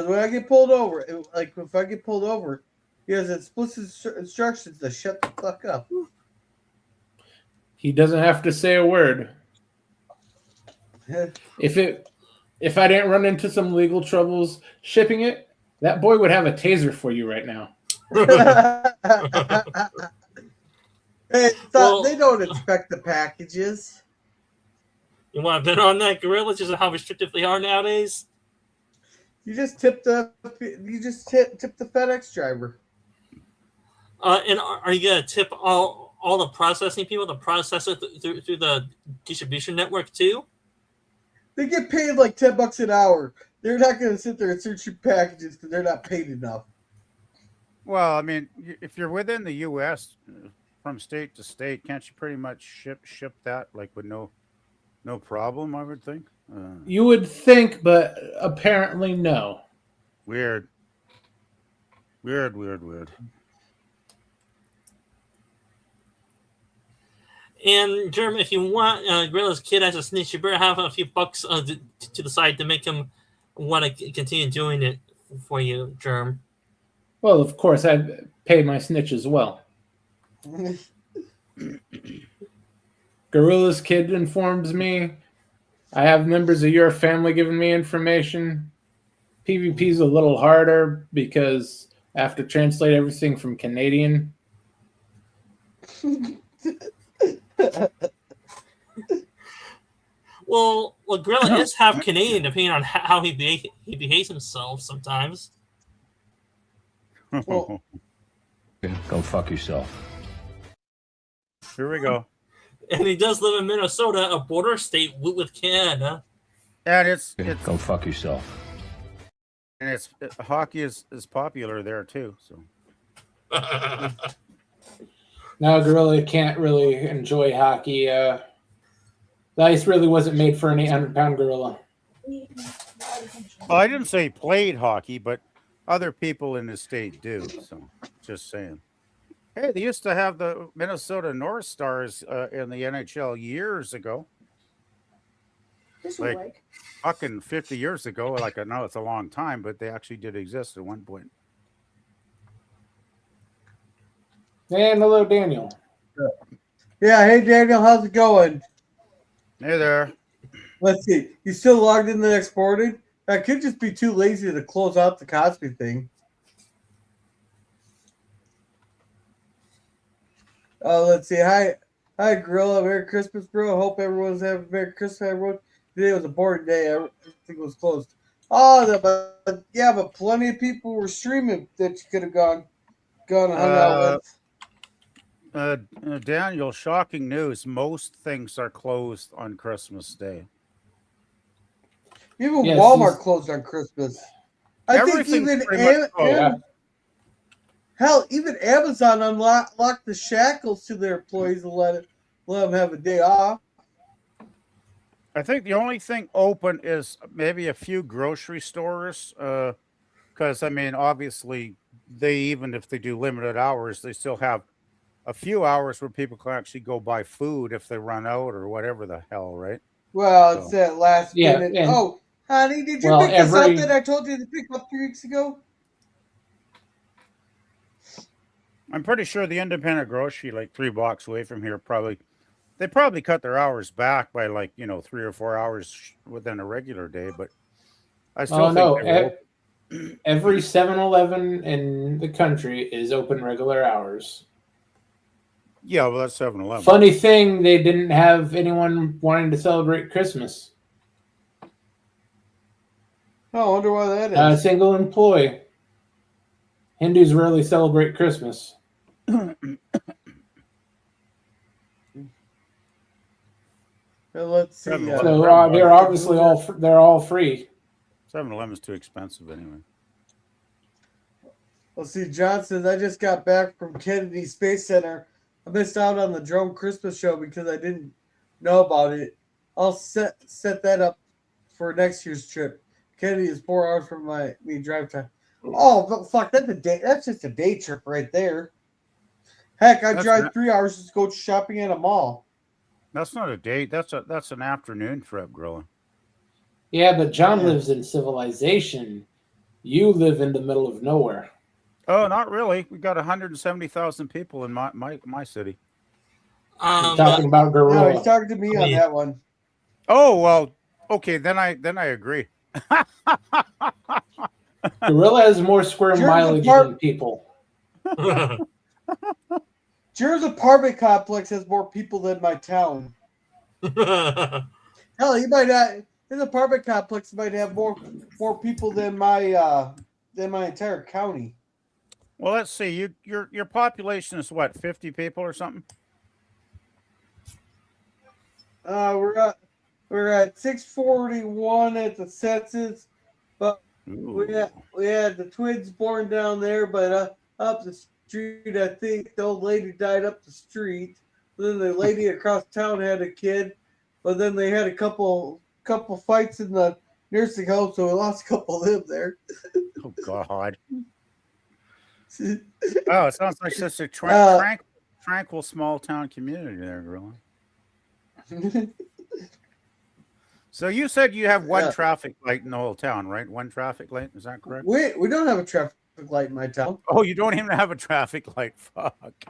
[SPEAKER 7] when I get pulled over, if I get pulled over, he has explicit instructions to shut the fuck up.
[SPEAKER 11] he doesn't have to say a word. If I didn't run into some legal troubles shipping it, that boy would have a taser for you right now.
[SPEAKER 7] Hey, they don't expect the packages.
[SPEAKER 9] You want to bet on that, Gorilla? Just how restrictive they are nowadays.
[SPEAKER 7] You just tip the FedEx driver.
[SPEAKER 9] And are you gonna tip all the processing people to process it through the distribution network too?
[SPEAKER 7] They get paid like $10 an hour. They're not going to sit there and search your packages because they're not paid enough.
[SPEAKER 8] Well, I mean, if you're within the U.S. from state to state, can't you pretty much ship that like with no problem? I would think.
[SPEAKER 11] You would think, but apparently no.
[SPEAKER 8] Weird.
[SPEAKER 9] And Jeremy, if you want Gorilla's kid as a snitch, you better have a few bucks to the side to make him want to continue doing it for you, Germ.
[SPEAKER 11] Well, of course, I'd pay my snitch as well. Gorilla's kid informs me. I have members of your family giving me information. PvP's a little harder because I have to translate everything from Canadian.
[SPEAKER 9] Well, Gorilla is half Canadian, depending on how he behaves himself sometimes.
[SPEAKER 7] Well,
[SPEAKER 3] Go fuck yourself.
[SPEAKER 8] Here we go.
[SPEAKER 9] And he does live in Minnesota, a border state with Canada.
[SPEAKER 8] And it's
[SPEAKER 3] Go fuck yourself.
[SPEAKER 8] And hockey is popular there too. So
[SPEAKER 11] Now Gorilla can't really enjoy hockey. The ice really wasn't made for an 800-pound gorilla.
[SPEAKER 8] well, I didn't say played hockey, but other people in the state do. So just saying. Hey, they used to have the Minnesota North Stars in the NHL years ago.
[SPEAKER 14] This
[SPEAKER 8] like fucking 50 years ago. Like I know it's a long time, but they actually did exist at one point.
[SPEAKER 11] And hello, Daniel.
[SPEAKER 7] Yeah, hey Daniel, how's it going?
[SPEAKER 8] Hey there.
[SPEAKER 7] Let's see. You still logged in the exporting? I could just be too lazy to close out the Cosby thing. Let's see. Hi, Gorilla. Merry Christmas, bro. Hope everyone's having a Merry Christmas, everyone. Today was a boring day. Everything was closed. But plenty of people were streaming that you could have gone and hung out with.
[SPEAKER 8] Daniel, shocking news. Most things are closed on Christmas Day.
[SPEAKER 7] Even Walmart closed on Christmas. I think even hell, even Amazon unlocked the shackles to their employees and let them have a day off.
[SPEAKER 8] I think the only thing open is maybe a few grocery stores, because I mean, obviously, even if they do limited hours, they still have a few hours where people can actually go buy food if they run out or whatever the hell, right?
[SPEAKER 7] Well, it's that last minute. Oh, honey, did you pick this up that I told you to pick up 3 weeks ago?
[SPEAKER 8] I'm pretty sure the independent grocery, like 3 blocks away from here, they probably cut their hours back by 3 or 4 hours within a regular day. But I still think
[SPEAKER 11] every 7-Eleven in the country is open regular hours.
[SPEAKER 8] Yeah, well, that's 7-Eleven.
[SPEAKER 11] Funny thing, they didn't have anyone wanting to celebrate Christmas.
[SPEAKER 7] Oh, I wonder why that is.
[SPEAKER 11] Single employee. Hindus rarely celebrate Christmas.
[SPEAKER 7] Let's see.
[SPEAKER 11] So they're obviously all free.
[SPEAKER 8] 7-Eleven's too expensive anyway.
[SPEAKER 7] Let's see. Johnson, I just got back from Kennedy Space Center. I missed out on the drone Christmas show because I didn't know about it. I'll set that up for next year's trip. Kennedy is 4 hours from me drive time. Oh fuck! That's just a day trip right there. Heck, I drive 3 hours to go shopping at a mall.
[SPEAKER 8] That's not a date. That's an afternoon trip, Grilla.
[SPEAKER 11] Yeah, but John lives in civilization. You live in the middle of nowhere.
[SPEAKER 8] Oh, not really. We got 170,000 people in my city.
[SPEAKER 11] You're talking about Gorilla.
[SPEAKER 7] No, he's talking to me on that one.
[SPEAKER 8] Oh well, okay. Then I agree.
[SPEAKER 11] Gorilla has more square mileage than people.
[SPEAKER 7] Jared's apartment complex has more people than my town. Hell, he might not. His apartment complex might have more people than my entire county.
[SPEAKER 8] Well, let's see. Your population is what, 50 people or something?
[SPEAKER 7] We're at 641 at the census, but we had the twins born down there, but up the street, I think the old lady died up the street. Then the lady across town had a kid, but then they had a couple fights in the nursing home, so we lost a couple of them there.
[SPEAKER 8] Oh God. Oh, it sounds like such a tranquil small town community there, Gorilla. So you said you have one traffic light in the whole town, right? One traffic light, is that correct?
[SPEAKER 7] We don't have a traffic light in my town.
[SPEAKER 8] Oh, you don't even have a traffic light. Fuck.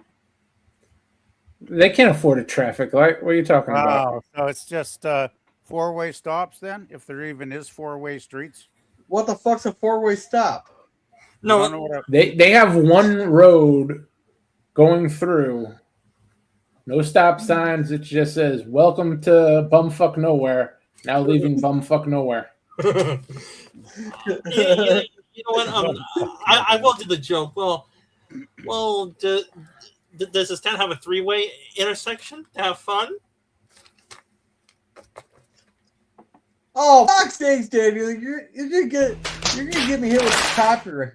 [SPEAKER 11] They can't afford a traffic light. What are you talking about?
[SPEAKER 8] So it's just 4-way stops then, if there even is 4-way streets?
[SPEAKER 7] What the fuck's a 4-way stop?
[SPEAKER 9] No,
[SPEAKER 11] they have one road going through. No stop signs. It just says, "Welcome to bumfuck nowhere. Now leaving bumfuck nowhere."
[SPEAKER 9] You know what? I will do the joke. Well, does this town have a 3-way intersection to have fun?
[SPEAKER 7] Oh, fuck's sakes, Daniel! You're gonna get me hit with copyright.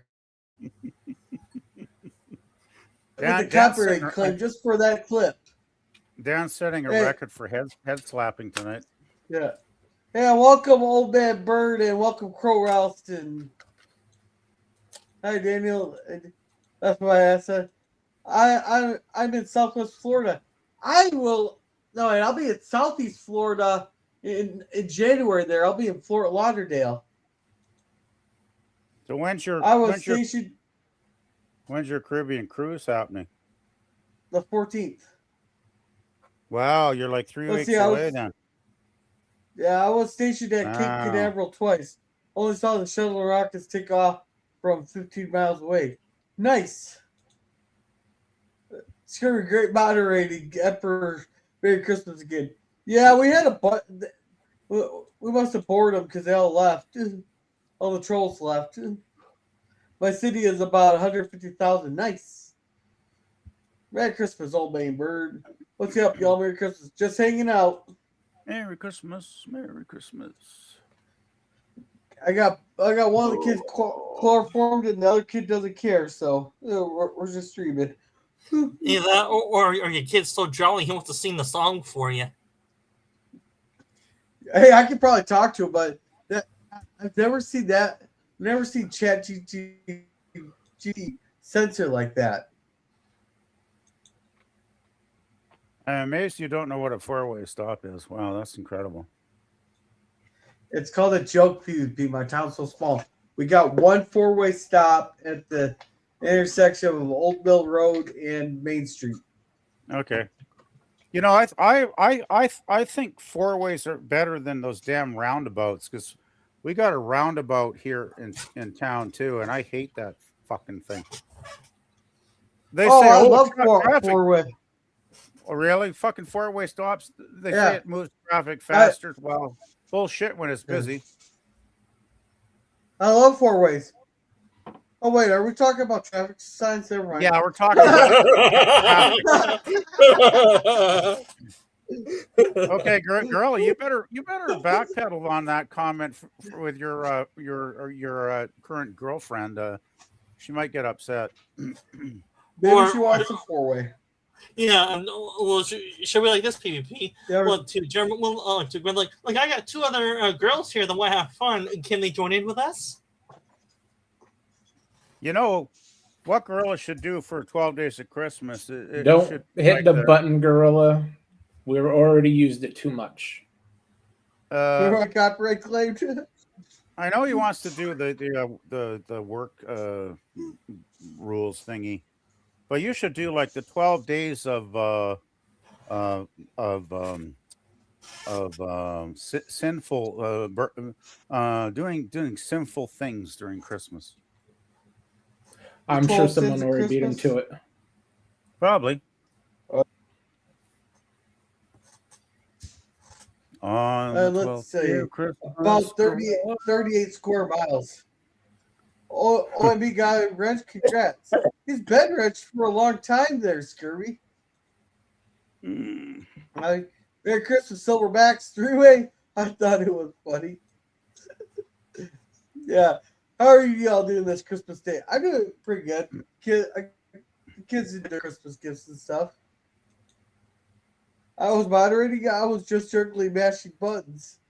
[SPEAKER 7] The copyright claim just for that clip.
[SPEAKER 8] Dan's setting a record for head slapping tonight.
[SPEAKER 7] Yeah. Yeah, welcome Old Man Bird and welcome Crow Ralston. Hi Daniel. That's my answer. I'm in Southwest Florida. I'll be in Southeast Florida in January there. I'll be in Fort Lauderdale.
[SPEAKER 8] So when's your Caribbean cruise happening?
[SPEAKER 7] The 14th.
[SPEAKER 8] Wow, you're like 3 weeks away then.
[SPEAKER 7] Yeah, I was stationed at Cape Canaveral twice. Only saw the shuttle rockets take off from 15 miles away. Nice. It's gonna be great moderating. Emperor, Merry Christmas again. Yeah, we had we must have bored them because they all left. All the trolls left. My city is about 150,000. Nice. Merry Christmas, old Maine bird. What's up, y'all? Merry Christmas. Just hanging out.
[SPEAKER 8] Merry Christmas. Merry Christmas.
[SPEAKER 7] I got one of the kids chloroformed and the other kid doesn't care, so we're just streaming.
[SPEAKER 9] Either that or your kid's so jolly he wants to sing the song for you.
[SPEAKER 7] Hey, I could probably talk to him, but I've never seen that. Never seen ChatGPT censor like that.
[SPEAKER 8] I'm amazed you don't know what a four-way stop is. Wow, that's incredible.
[SPEAKER 7] It's called a joke PvP. My town's so small. We got one four-way stop at the intersection of Old Mill Road and Main Street.
[SPEAKER 8] Okay. You know, I think four-ways are better than those damn roundabouts, because we got a roundabout here in town too, and I hate that fucking thing. They say,
[SPEAKER 7] I love four-way.
[SPEAKER 8] Oh, really? Fucking four-way stops? They say it moves traffic faster. Well, bullshit when it's busy.
[SPEAKER 7] I love four-ways. Oh, wait, are we talking about traffic signs? Never mind.
[SPEAKER 8] Yeah, we're talking about Okay, girl, you better backpedal on that comment with your current girlfriend. She might get upset.
[SPEAKER 7] Maybe she wants a four-way.
[SPEAKER 9] Yeah, well, should we like this PvP?
[SPEAKER 7] Yeah,
[SPEAKER 9] well, to German, to Gwen, like I got two other girls here that want to have fun. Can they join in with us?
[SPEAKER 8] You know what Gorilla should do for 12 Days of Christmas?
[SPEAKER 11] Don't hit the button, Gorilla. We've already used it too much.
[SPEAKER 7] Copyright claimed.
[SPEAKER 8] I know he wants to do the work rules thingy, but you should do like the 12 days of sinful doing sinful things during Christmas.
[SPEAKER 11] I'm sure someone already beat him to it.
[SPEAKER 8] Probably.
[SPEAKER 7] Let's say about 38 square miles. OMB guy wrench, congrats. He's been wrenched for a long time there, Scurvy. Merry Christmas, Silverbacks, three-way. I thought it was funny. Yeah. How are you all doing this Christmas day? I'm doing pretty good. Kids did their Christmas gifts and stuff. I was moderating. I was just jerkily mashing buttons.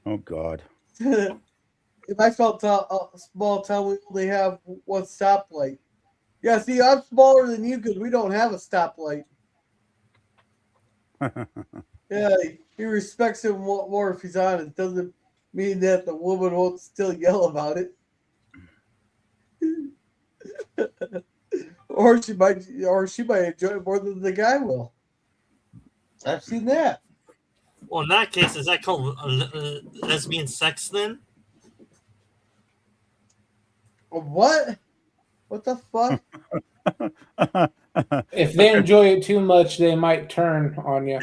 [SPEAKER 8] Oh, God.
[SPEAKER 7] In my small town, we only have one stoplight. Yeah, see, I'm smaller than you because we don't have a stoplight. Yeah, he respects him more if he's on. It doesn't mean that the woman won't still yell about it. or she might enjoy it more than the guy will. I've seen that.
[SPEAKER 9] Well, in that case, is that called lesbian sex then?
[SPEAKER 7] What? What the fuck?
[SPEAKER 11] If they enjoy it too much, they might turn on you.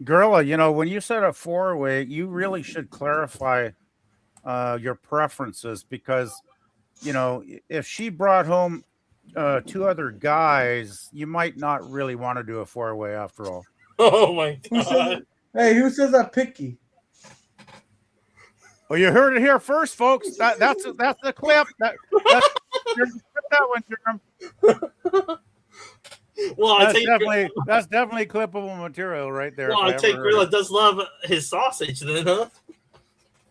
[SPEAKER 8] Gorilla, you know, when you set a four-way, you really should clarify your preferences, because, you know, if she brought home two other guys, you might not really want to do a four-way after all.
[SPEAKER 9] Oh my God!
[SPEAKER 7] Who says I'm picky?
[SPEAKER 8] Well, you heard it here first, folks. That's the clip. That one, Jerem.
[SPEAKER 9] Well,
[SPEAKER 8] that's definitely clippable material right there.
[SPEAKER 9] Well, I take Gorilla does love his sausage, then, huh?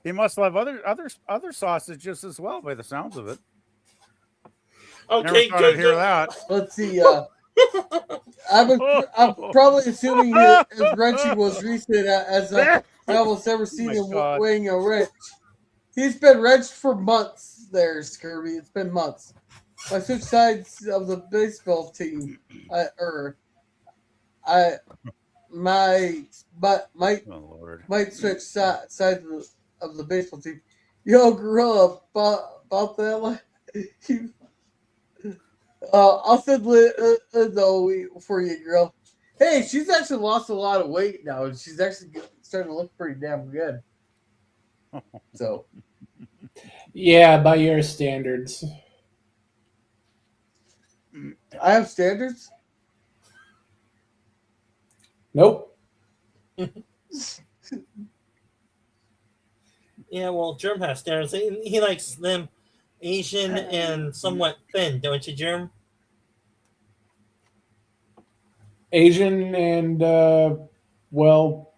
[SPEAKER 8] He must love other sausages as well, by the sounds of it.
[SPEAKER 9] Okay,
[SPEAKER 8] good. Hear that?
[SPEAKER 7] Let's see. I'm probably assuming his wrenching was recent, as I almost never seen him weighing a wrench. He's been wrenched for months there, Scurvy. It's been months. I switched sides of the baseball team. Might switch sides of the baseball team. Yo, Gorilla, about that. I'll send Liz for you, girl. Hey, she's actually lost a lot of weight now, and she's actually starting to look pretty damn good. So,
[SPEAKER 11] Yeah, by your standards.
[SPEAKER 7] I have standards.
[SPEAKER 11] Nope.
[SPEAKER 9] Yeah, well, Germ has standards. He likes them Asian and somewhat thin, don't you, Germ?
[SPEAKER 11] Asian and well,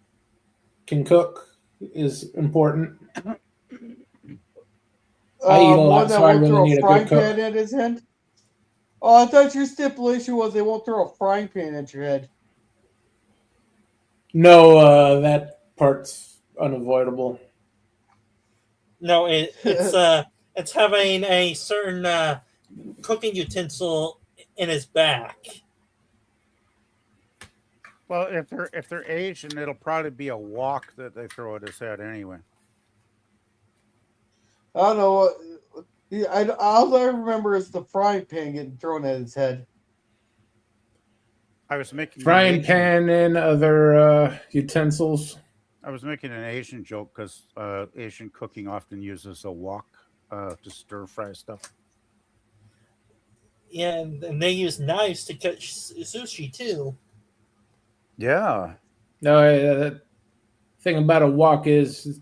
[SPEAKER 11] can cook is important. I eat a
[SPEAKER 7] One
[SPEAKER 11] lot,
[SPEAKER 7] that
[SPEAKER 11] so I
[SPEAKER 7] won't
[SPEAKER 11] really
[SPEAKER 7] throw a
[SPEAKER 11] need a
[SPEAKER 7] frying
[SPEAKER 11] good cook.
[SPEAKER 7] pan at his head. Oh, I thought your stipulation was they won't throw a frying pan at your head.
[SPEAKER 11] No, that part's unavoidable.
[SPEAKER 9] No, it's having a certain cooking utensil in his back.
[SPEAKER 8] Well, if they're Asian, it'll probably be a wok that they throw at his head anyway.
[SPEAKER 7] I don't know what. All I remember is the frying pan getting thrown at his head.
[SPEAKER 8] I was making
[SPEAKER 11] Frying pan and other utensils.
[SPEAKER 8] I was making an Asian joke because Asian cooking often uses a wok to stir fry stuff.
[SPEAKER 9] Yeah, and they use knives to cut sushi too.
[SPEAKER 8] Yeah.
[SPEAKER 11] No, the thing about a wok is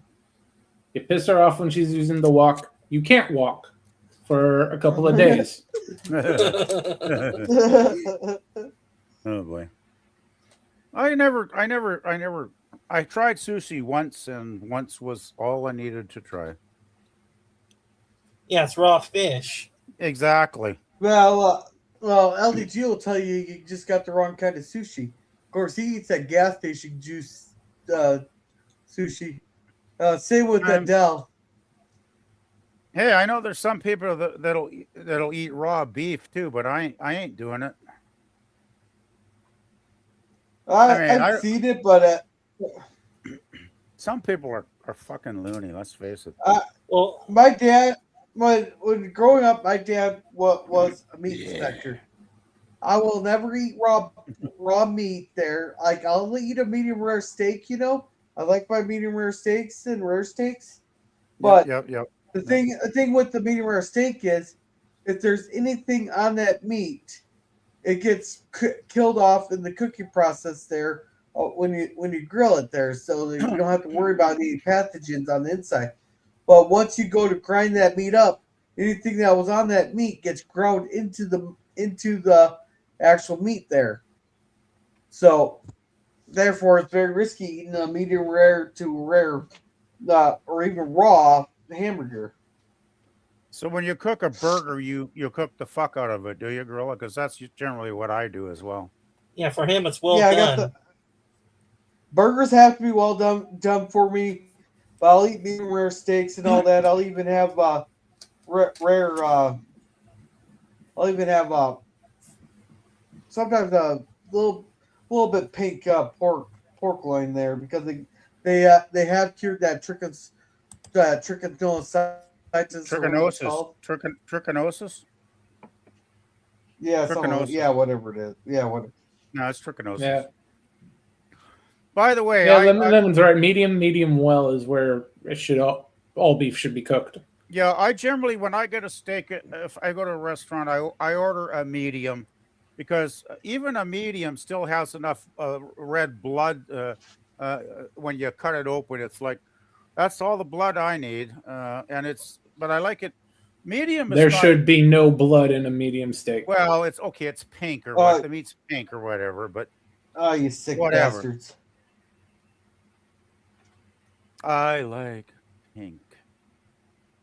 [SPEAKER 11] you piss her off when she's using the wok. You can't walk for a couple of days.
[SPEAKER 8] Oh boy. I tried sushi once, and once was all I needed to try.
[SPEAKER 9] Yeah, it's raw fish.
[SPEAKER 8] Exactly.
[SPEAKER 7] Well, LDG will tell you you just got the wrong kind of sushi. Of course, he eats that gas station juice sushi. Same with Adele.
[SPEAKER 8] Hey, I know there's some people that'll eat raw beef too, but I ain't doing it.
[SPEAKER 7] I've seen it, but
[SPEAKER 8] some people are fucking loony. Let's face it.
[SPEAKER 9] Well,
[SPEAKER 7] my dad, when growing up, my dad was a meat inspector. I will never eat raw meat there. Like I'll eat a medium rare steak. You know, I like my medium rare steaks and rare steaks. But
[SPEAKER 8] yep.
[SPEAKER 7] The thing with the medium rare steak is, if there's anything on that meat, it gets killed off in the cooking process there when you grill it there, so that you don't have to worry about any pathogens on the inside. But once you go to grind that meat up, anything that was on that meat gets ground into the actual meat there. So therefore, it's very risky eating a medium rare to rare, or even raw hamburger.
[SPEAKER 8] So when you cook a burger, you cook the fuck out of it, do you, Gorilla? Because that's generally what I do as well.
[SPEAKER 9] Yeah, for him it's well done.
[SPEAKER 7] Burgers have to be well done for me. But I'll eat medium rare steaks and all that. I'll even have rare. I'll even have sometimes a little bit pink pork loin there, because they have cured that trichinosis.
[SPEAKER 8] Trichinosis?
[SPEAKER 7] Yeah,
[SPEAKER 8] trichinosis.
[SPEAKER 7] Whatever it is. Yeah, whatever.
[SPEAKER 8] No, it's trichinosis.
[SPEAKER 11] Yeah.
[SPEAKER 8] By the way,
[SPEAKER 11] Lemon's right. Medium well is where it should all beef should be cooked.
[SPEAKER 8] Yeah, I generally, when I get a steak, if I go to a restaurant, I order a medium, because even a medium still has enough red blood when you cut it open. It's like, that's all the blood I need, but I like it medium.
[SPEAKER 11] There should be no blood in a medium steak.
[SPEAKER 8] Well, it's okay. It's pink or what? The meat's pink or whatever. But
[SPEAKER 7] you sick bastards!
[SPEAKER 8] I like pink.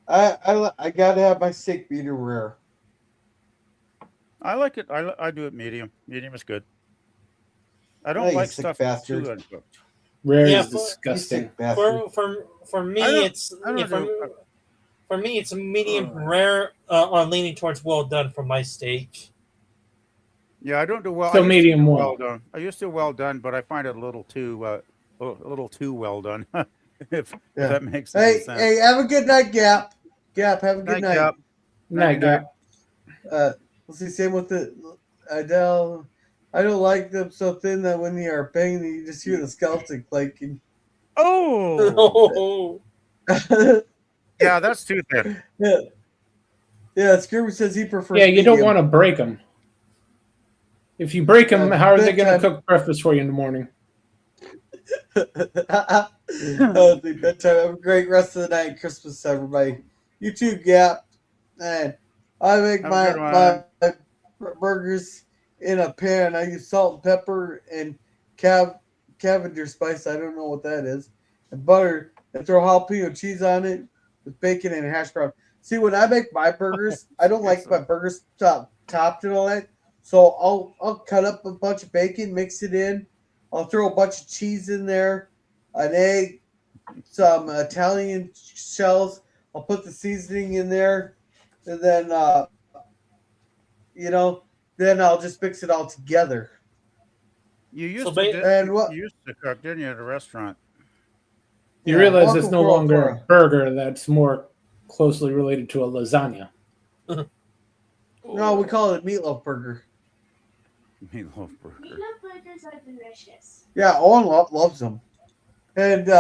[SPEAKER 7] I gotta have my steak medium rare.
[SPEAKER 8] I like it. I do it medium. Medium is good. I don't like stuff too uncooked.
[SPEAKER 11] Rare is disgusting.
[SPEAKER 9] For me, it's medium rare on leaning towards well done for my steak.
[SPEAKER 8] Yeah, I don't do well.
[SPEAKER 11] So medium well
[SPEAKER 8] done. I used to well done, but I find it a little too well done. if that makes any sense.
[SPEAKER 7] Hey, have a good night, Gap. Gap, have a good night.
[SPEAKER 8] Gap.
[SPEAKER 11] Night, Gap.
[SPEAKER 7] Let's see. Same with the Adele. I don't like them so thin that when they are banging, you just hear the skeleton clanking.
[SPEAKER 8] Oh. Yeah, that's too thin.
[SPEAKER 7] Yeah. Yeah, Scooby says he prefers.
[SPEAKER 11] Yeah, you don't
[SPEAKER 7] medium.
[SPEAKER 11] want to break them. If you break them, how are they going to
[SPEAKER 7] bedtime.
[SPEAKER 11] cook breakfast for you in the morning?
[SPEAKER 7] The bedtime. Have a great rest of the night, Christmas, everybody. You too, Gap. And I make
[SPEAKER 8] Have a good
[SPEAKER 7] my burgers in a pan. I use salt and pepper and Cavendish spice. I don't know what that is. And butter. And throw jalapeno cheese on it with bacon and hash brown. See, when I make my burgers, I don't like my burgers topped and all that. So I'll cut up a bunch of bacon, mix it in. I'll throw a bunch of cheese in there, an egg, some Italian shells. I'll put the seasoning in there, and then then I'll just mix it all together.
[SPEAKER 8] You used
[SPEAKER 7] So
[SPEAKER 8] you used to cook, didn't you, at a restaurant?
[SPEAKER 11] You realize it's no longer a burger, that's more closely related to a lasagna.
[SPEAKER 7] No, we call it a meatloaf burger.
[SPEAKER 8] Meatloaf burger.
[SPEAKER 12] Meatloaf burgers are delicious.
[SPEAKER 7] Yeah, Owen loves them. And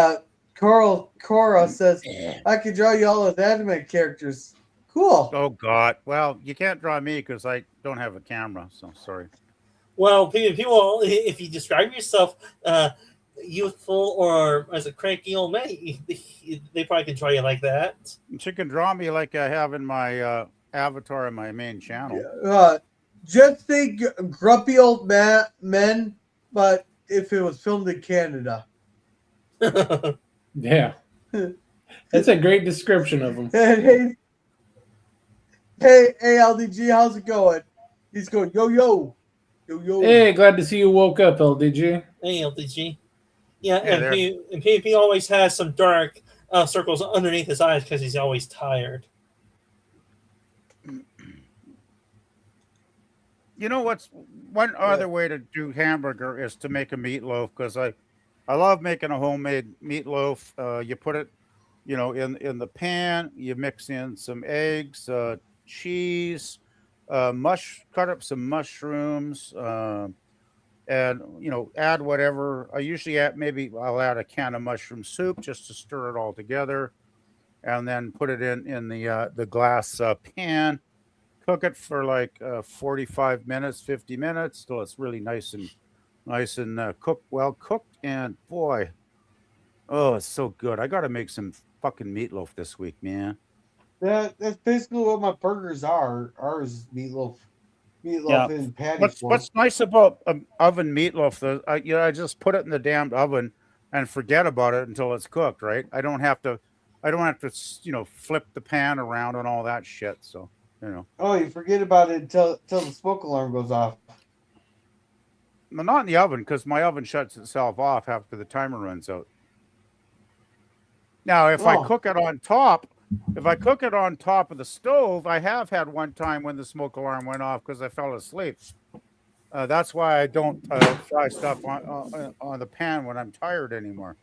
[SPEAKER 7] Cora says, I can draw you all as anime characters. Cool.
[SPEAKER 8] Oh, God. Well, you can't draw me because I don't have a camera, so sorry.
[SPEAKER 9] Well, people, if you describe yourself youthful or as a cranky old man, they probably can draw you like that.
[SPEAKER 8] She can draw me like I have in my avatar in my main channel.
[SPEAKER 7] Just think grumpy old men, but if it was filmed in Canada.
[SPEAKER 11] Yeah. That's a great description of them.
[SPEAKER 7] Hey, LDG, how's it going? He's going, yo.
[SPEAKER 11] Hey, glad to see you woke up, LDG.
[SPEAKER 9] Hey, LDG. Yeah, and PvP always has some dark circles underneath his eyes because he's always tired.
[SPEAKER 8] You know what's one other way to do hamburger is to make a meatloaf, because I love making a homemade meatloaf. You put it, in the pan. You mix in some eggs, cheese, cut up some mushrooms, and add whatever. I usually I'll add a can of mushroom soup just to stir it all together, and then put it in the glass pan. Cook it for like 45 minutes, 50 minutes till it's really nice and well cooked. And boy, oh, it's so good. I got to make some fucking meatloaf this week, man.
[SPEAKER 7] That's basically what my burgers are. Ours is meatloaf and patty.
[SPEAKER 8] What's nice about oven meatloaf? Though, I just put it in the damned oven and forget about it until it's cooked. Right? I don't have to flip the pan around and all that shit. So.
[SPEAKER 7] Oh, you forget about it until the smoke alarm goes off.
[SPEAKER 8] No, not in the oven, because my oven shuts itself off after the timer runs out. Now, if I cook it on top of the stove, I have had one time when the smoke alarm went off because I fell asleep. That's why I don't fry stuff on the pan when I'm tired anymore.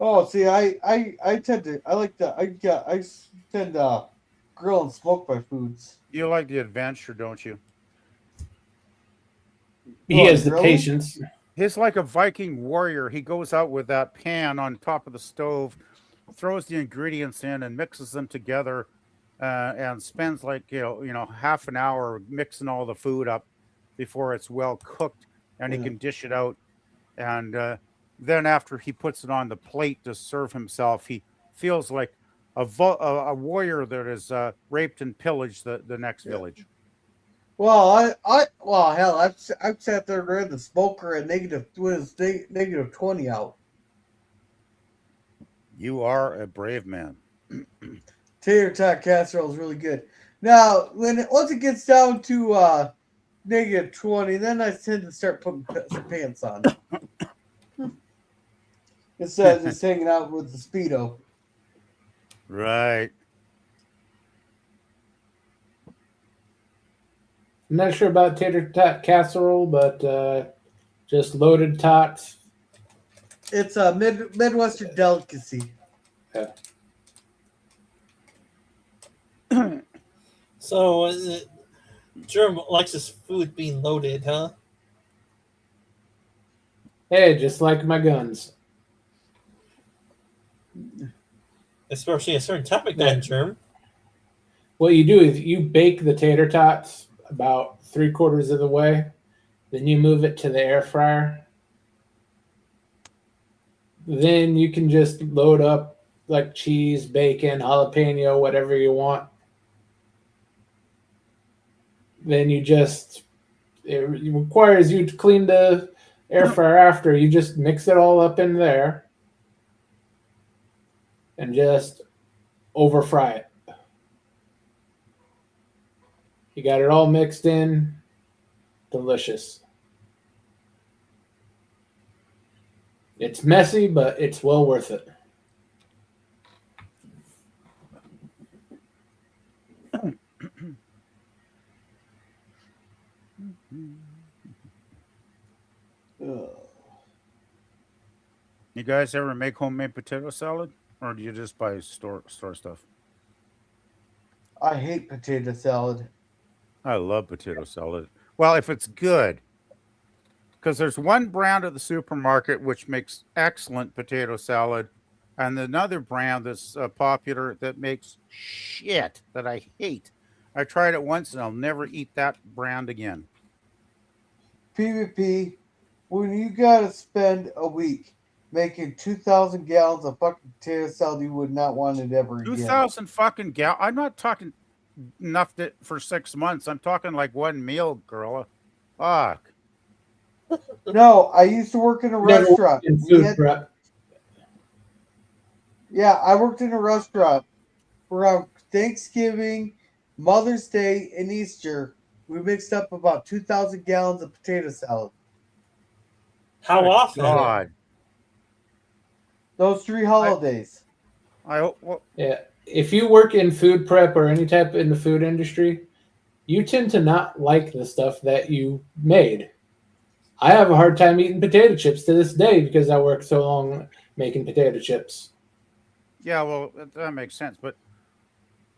[SPEAKER 7] Oh, see, I tend to grill and smoke my foods.
[SPEAKER 8] You like the adventure, don't you?
[SPEAKER 11] He has the patience.
[SPEAKER 8] He's like a Viking warrior. He goes out with that pan on top of the stove, throws the ingredients in and mixes them together, and spends like half an hour mixing all the food up before it's well cooked, and he can dish it out. And then after he puts it on the plate to serve himself, he feels like a warrior that is raped and pillaged the next village.
[SPEAKER 7] Well, I've sat there and ran the smoker at negative 20 out.
[SPEAKER 8] You are a brave man.
[SPEAKER 7] Tater tot casserole is really good. Now, once it gets down to negative 20, then I tend to start putting some pants on. Instead of just hanging out with the Speedo.
[SPEAKER 8] Right.
[SPEAKER 11] I'm not sure about tater tot casserole, but just loaded tots.
[SPEAKER 7] It's a Midwestern delicacy.
[SPEAKER 11] Yeah.
[SPEAKER 9] So, Jerm likes his food being loaded, huh?
[SPEAKER 11] Hey, just like my guns.
[SPEAKER 9] especially a certain type of gun germ.
[SPEAKER 11] What you do is you bake the tater tots about 3/4 of the way, then you move it to the air fryer. Then you can just load up like cheese, bacon, jalapeno, whatever you want. Then it requires you to clean the air fryer after. You just mix it all up in there and just over fry it. You got it all mixed in. Delicious. It's messy, but it's well worth it.
[SPEAKER 8] You guys ever make homemade potato salad, or do you just buy store stuff?
[SPEAKER 7] I hate potato salad.
[SPEAKER 8] I love potato salad. Well, if it's good, because there's one brand at the supermarket which makes excellent potato salad, and another brand that's popular that makes shit that I hate. I tried it once, and I'll never eat that brand again.
[SPEAKER 7] PvP, when you gotta spend a week making 2,000 gallons of fucking potato salad, you would not want it ever again.
[SPEAKER 8] 2,000 fucking gallons. I'm not talking enough for 6 months. I'm talking like one meal, girl. Fuck.
[SPEAKER 7] No, I used to work in a restaurant. Yeah, I worked in a restaurant around Thanksgiving, Mother's Day, and Easter. We mixed up about 2,000 gallons of potato salad.
[SPEAKER 9] How often?
[SPEAKER 8] God.
[SPEAKER 7] Those 3 holidays.
[SPEAKER 11] Yeah. If you work in food prep or any type in the food industry, you tend to not like the stuff that you made. I have a hard time eating potato chips to this day because I worked so long making potato chips.
[SPEAKER 8] Yeah, well, that makes sense. But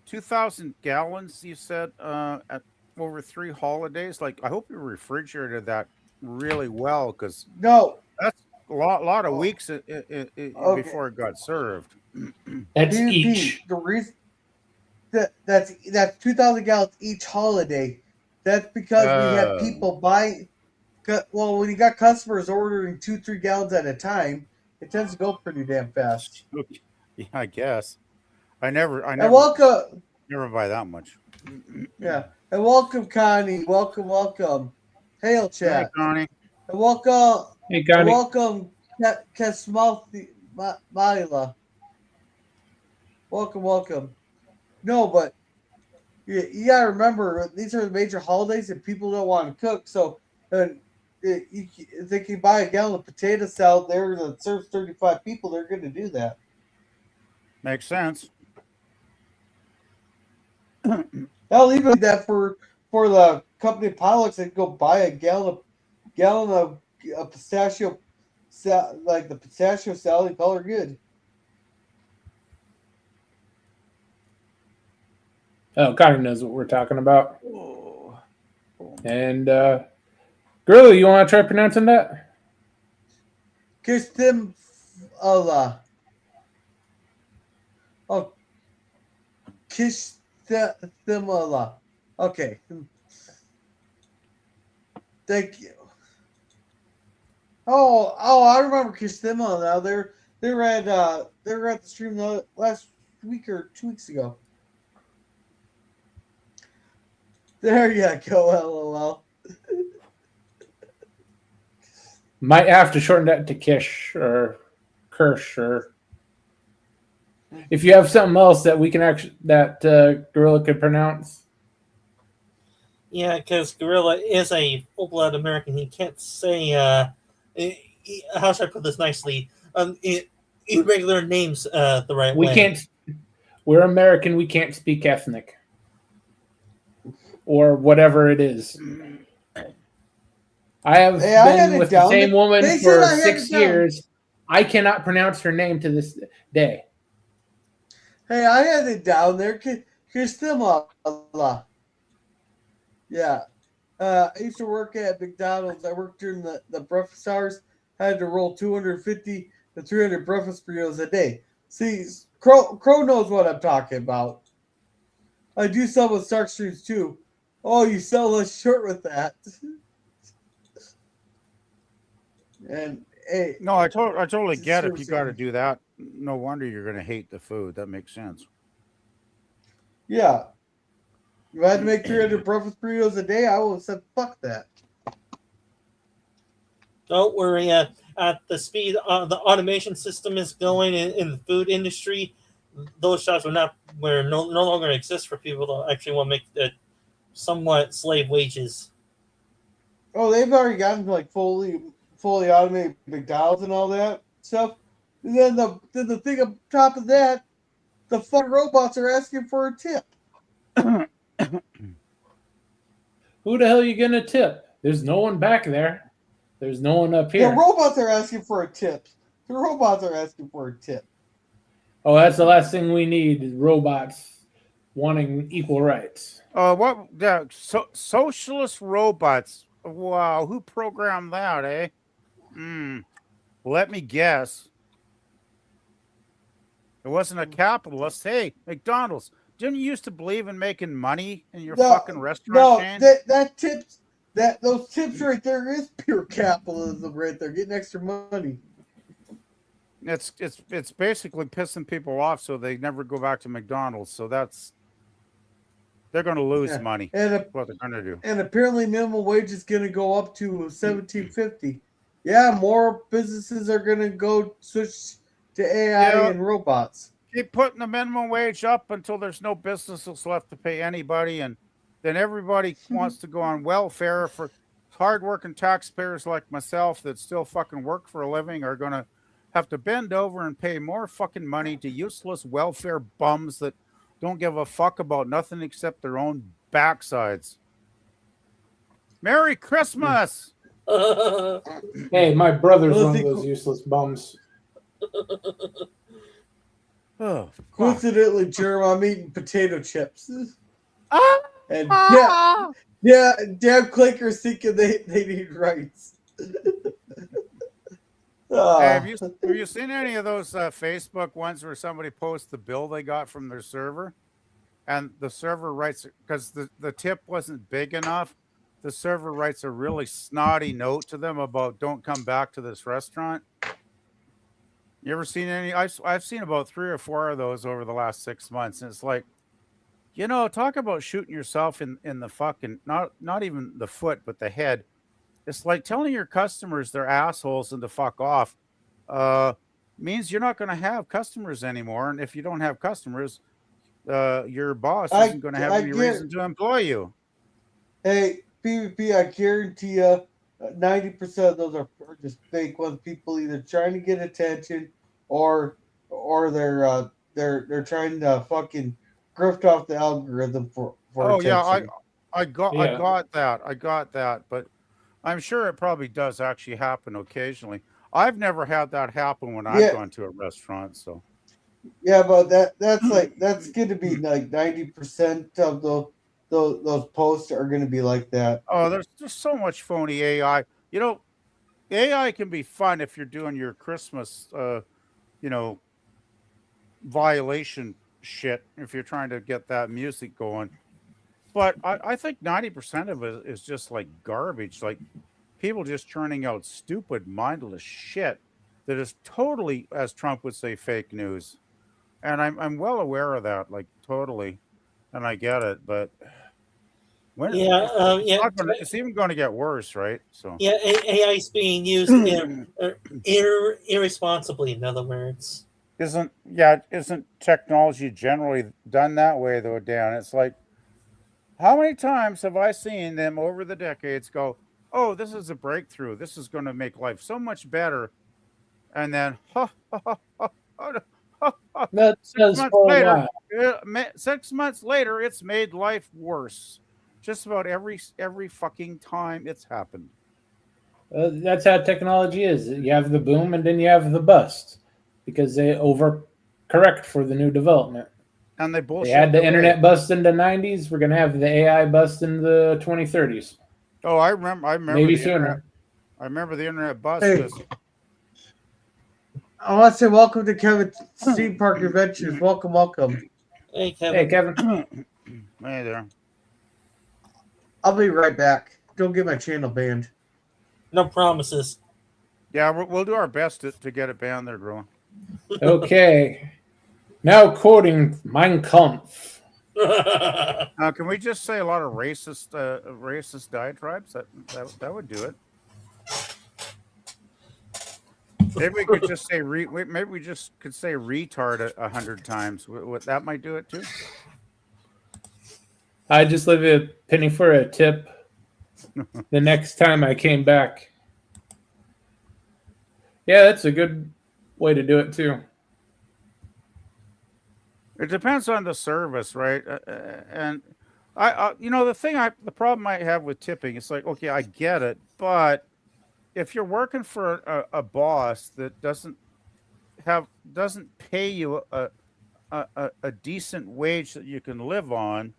[SPEAKER 8] 2,000 gallons, you said, at over 3 holidays. Like, I hope you refrigerated that really well, because
[SPEAKER 7] no,
[SPEAKER 8] that's a lot of weeks before it got served.
[SPEAKER 11] That's
[SPEAKER 7] PvP,
[SPEAKER 11] each.
[SPEAKER 7] The reason that's 2,000 gallons each holiday. That's because we had people buy. Well, when you got customers ordering 2-3 gallons at a time, it tends to go pretty damn fast.
[SPEAKER 8] Yeah, I guess. I never buy that much.
[SPEAKER 7] Yeah, and welcome, Connie. Welcome. Hail, chat.
[SPEAKER 8] Hey, Connie.
[SPEAKER 7] And welcome.
[SPEAKER 11] Hey, Connie.
[SPEAKER 7] And welcome, Kasmalthi Mila. Welcome. No, but you gotta remember, these are the major holidays and people don't want to cook. So if they can buy a gallon of potato salad there that serves 35 people, they're going to do that.
[SPEAKER 8] Makes sense.
[SPEAKER 7] I'll even do that for the company pilots that go buy a gallon of pistachio, like the pistachio salad, and call her good.
[SPEAKER 11] Oh, Connie knows what we're talking about. And Gorilla, you want to try pronouncing that?
[SPEAKER 7] Kistim Allah. Oh, Kistimala. Okay. Thank you. Oh, I remember Kistimala now. They were at the stream last week or 2 weeks ago. There you go, LOL.
[SPEAKER 11] Might have to shorten that to Kish or Kirsch, or if you have something else that we can Gorilla could pronounce.
[SPEAKER 9] Yeah, because Gorilla is a full-blood American. He can't say how should I put this nicely? Irregular names the right way.
[SPEAKER 11] We can't. We're American. We can't speak ethnic or whatever it is. I have been with the same woman for 6 years. I cannot pronounce her name to this day.
[SPEAKER 7] Hey, I had it down there. Kristimala. Yeah. I used to work at McDonald's. I worked during the breakfast hours. I had to roll 250 to 300 breakfast burritos a day. See, Crow knows what I'm talking about. I do sell with Stark Streams too. Oh, you sell a shirt with that. And hey,
[SPEAKER 8] No, I totally get it. If you got to
[SPEAKER 7] seriously.
[SPEAKER 8] do that, no wonder you're going to hate the food. That makes sense.
[SPEAKER 7] Yeah. If I had to make 300 breakfast burritos a day, I would have said, fuck that.
[SPEAKER 9] Don't worry. At the speed the automation system is going in the food industry, those jobs will no longer exist for people that actually want to make somewhat slave wages.
[SPEAKER 7] Oh, they've already gotten to like fully automated McDonald's and all that stuff. And then the thing on top of that, the fucking robots are asking for a tip.
[SPEAKER 11] Who the hell are you gonna tip? There's no one back there. There's no one up here.
[SPEAKER 7] The robots are asking for a tip. The robots are asking for a tip.
[SPEAKER 11] Oh, that's the last thing we need is robots wanting equal rights.
[SPEAKER 8] What? Yeah, socialist robots. Wow, who programmed that, eh? Let me guess. It wasn't a capitalist. Hey, McDonald's, didn't you used to believe in making money in your fucking restaurant chain?
[SPEAKER 7] Those tips right there is pure capitalism right there, getting extra money.
[SPEAKER 8] It's basically pissing people off so they never go back to McDonald's. So they're going to lose money.
[SPEAKER 7] And
[SPEAKER 8] what they're going to do.
[SPEAKER 7] And apparently minimum wage is going to go up to $17.50. Yeah, more businesses are going to go switch to AI and robots.
[SPEAKER 8] Keep putting the minimum wage up until there's no businesses left to pay anybody, and then everybody wants to go on welfare. For hardworking taxpayers like myself that still fucking work for a living are going to have to bend over and pay more fucking money to useless welfare bums that don't give a fuck about nothing except their own backsides. Merry Christmas!
[SPEAKER 11] Hey, my brother's one of those useless bums.
[SPEAKER 8] Oh,
[SPEAKER 7] coincidentally, Jeremy, I'm eating potato chips. And damn clickers thinking they need rights.
[SPEAKER 8] Hey, have you seen any of those Facebook ones where somebody posts the bill they got from their server, and the server writes, because the tip wasn't big enough, the server writes a really snotty note to them about don't come back to this restaurant? You ever seen any? I've seen about 3 or 4 of those over the last 6 months, and it's like, talk about shooting yourself in the fucking, not even the foot, but the head. It's like telling your customers they're assholes and to fuck off means you're not going to have customers anymore. And if you don't have customers, your boss isn't going to have any reason to employ you.
[SPEAKER 7] Hey, PvP, I guarantee you 90% of those are just fake ones. People either trying to get attention or they're trying to fucking grift off the algorithm for attention.
[SPEAKER 8] Yeah, I got that, but I'm sure it probably does actually happen occasionally. I've never had that happen when I've gone to a restaurant. So
[SPEAKER 7] yeah, but that's going to be like 90% of those posts are going to be like that.
[SPEAKER 8] Oh, there's just so much phony AI. AI can be fun if you're doing your Christmas, violation shit. If you're trying to get that music going. But I think 90% of it is just like garbage, like people just churning out stupid, mindless shit that is totally, as Trump would say, fake news. And I'm well aware of that, like totally, and I get it. But it's even going to get worse, right? So
[SPEAKER 9] AI is being used irresponsibly. In other words,
[SPEAKER 8] isn't technology generally done that way though, Dan? It's like, how many times have I seen them over the decades go, oh, this is a breakthrough. This is going to make life so much better. And then, 6 months later, it's made life worse. Just about every fucking time it's happened.
[SPEAKER 11] That's how technology is. You have the boom and then you have the bust because they overcorrect for the new development.
[SPEAKER 8] And they bullshit.
[SPEAKER 11] They had the internet bust in the 90s. We're going to have the AI bust in the 2030s.
[SPEAKER 8] Oh, I remember.
[SPEAKER 11] Maybe sooner.
[SPEAKER 8] I remember the internet bust.
[SPEAKER 7] Hey, I want to say welcome to Kevin Steve Park Adventures. Welcome, welcome.
[SPEAKER 9] Hey, Kevin.
[SPEAKER 11] Hey, Kevin.
[SPEAKER 8] Hey there.
[SPEAKER 7] I'll be right back. Don't get my channel banned.
[SPEAKER 9] No promises.
[SPEAKER 8] Yeah, we'll do our best to get it banned there, Growing.
[SPEAKER 11] Okay. Now quoting Mein Kampf.
[SPEAKER 8] Can we just say a lot of racist diatribes? That would do it. Maybe we could just say maybe we just could say retard 100 times. What that might do it too.
[SPEAKER 11] I just leave a penny for a tip the next time I came back. Yeah, that's a good way to do it too.
[SPEAKER 8] It depends on the service, right? And I the problem I have with tipping, it's like, okay, I get it, but if you're working for a boss that doesn't pay you a decent wage that you can live on,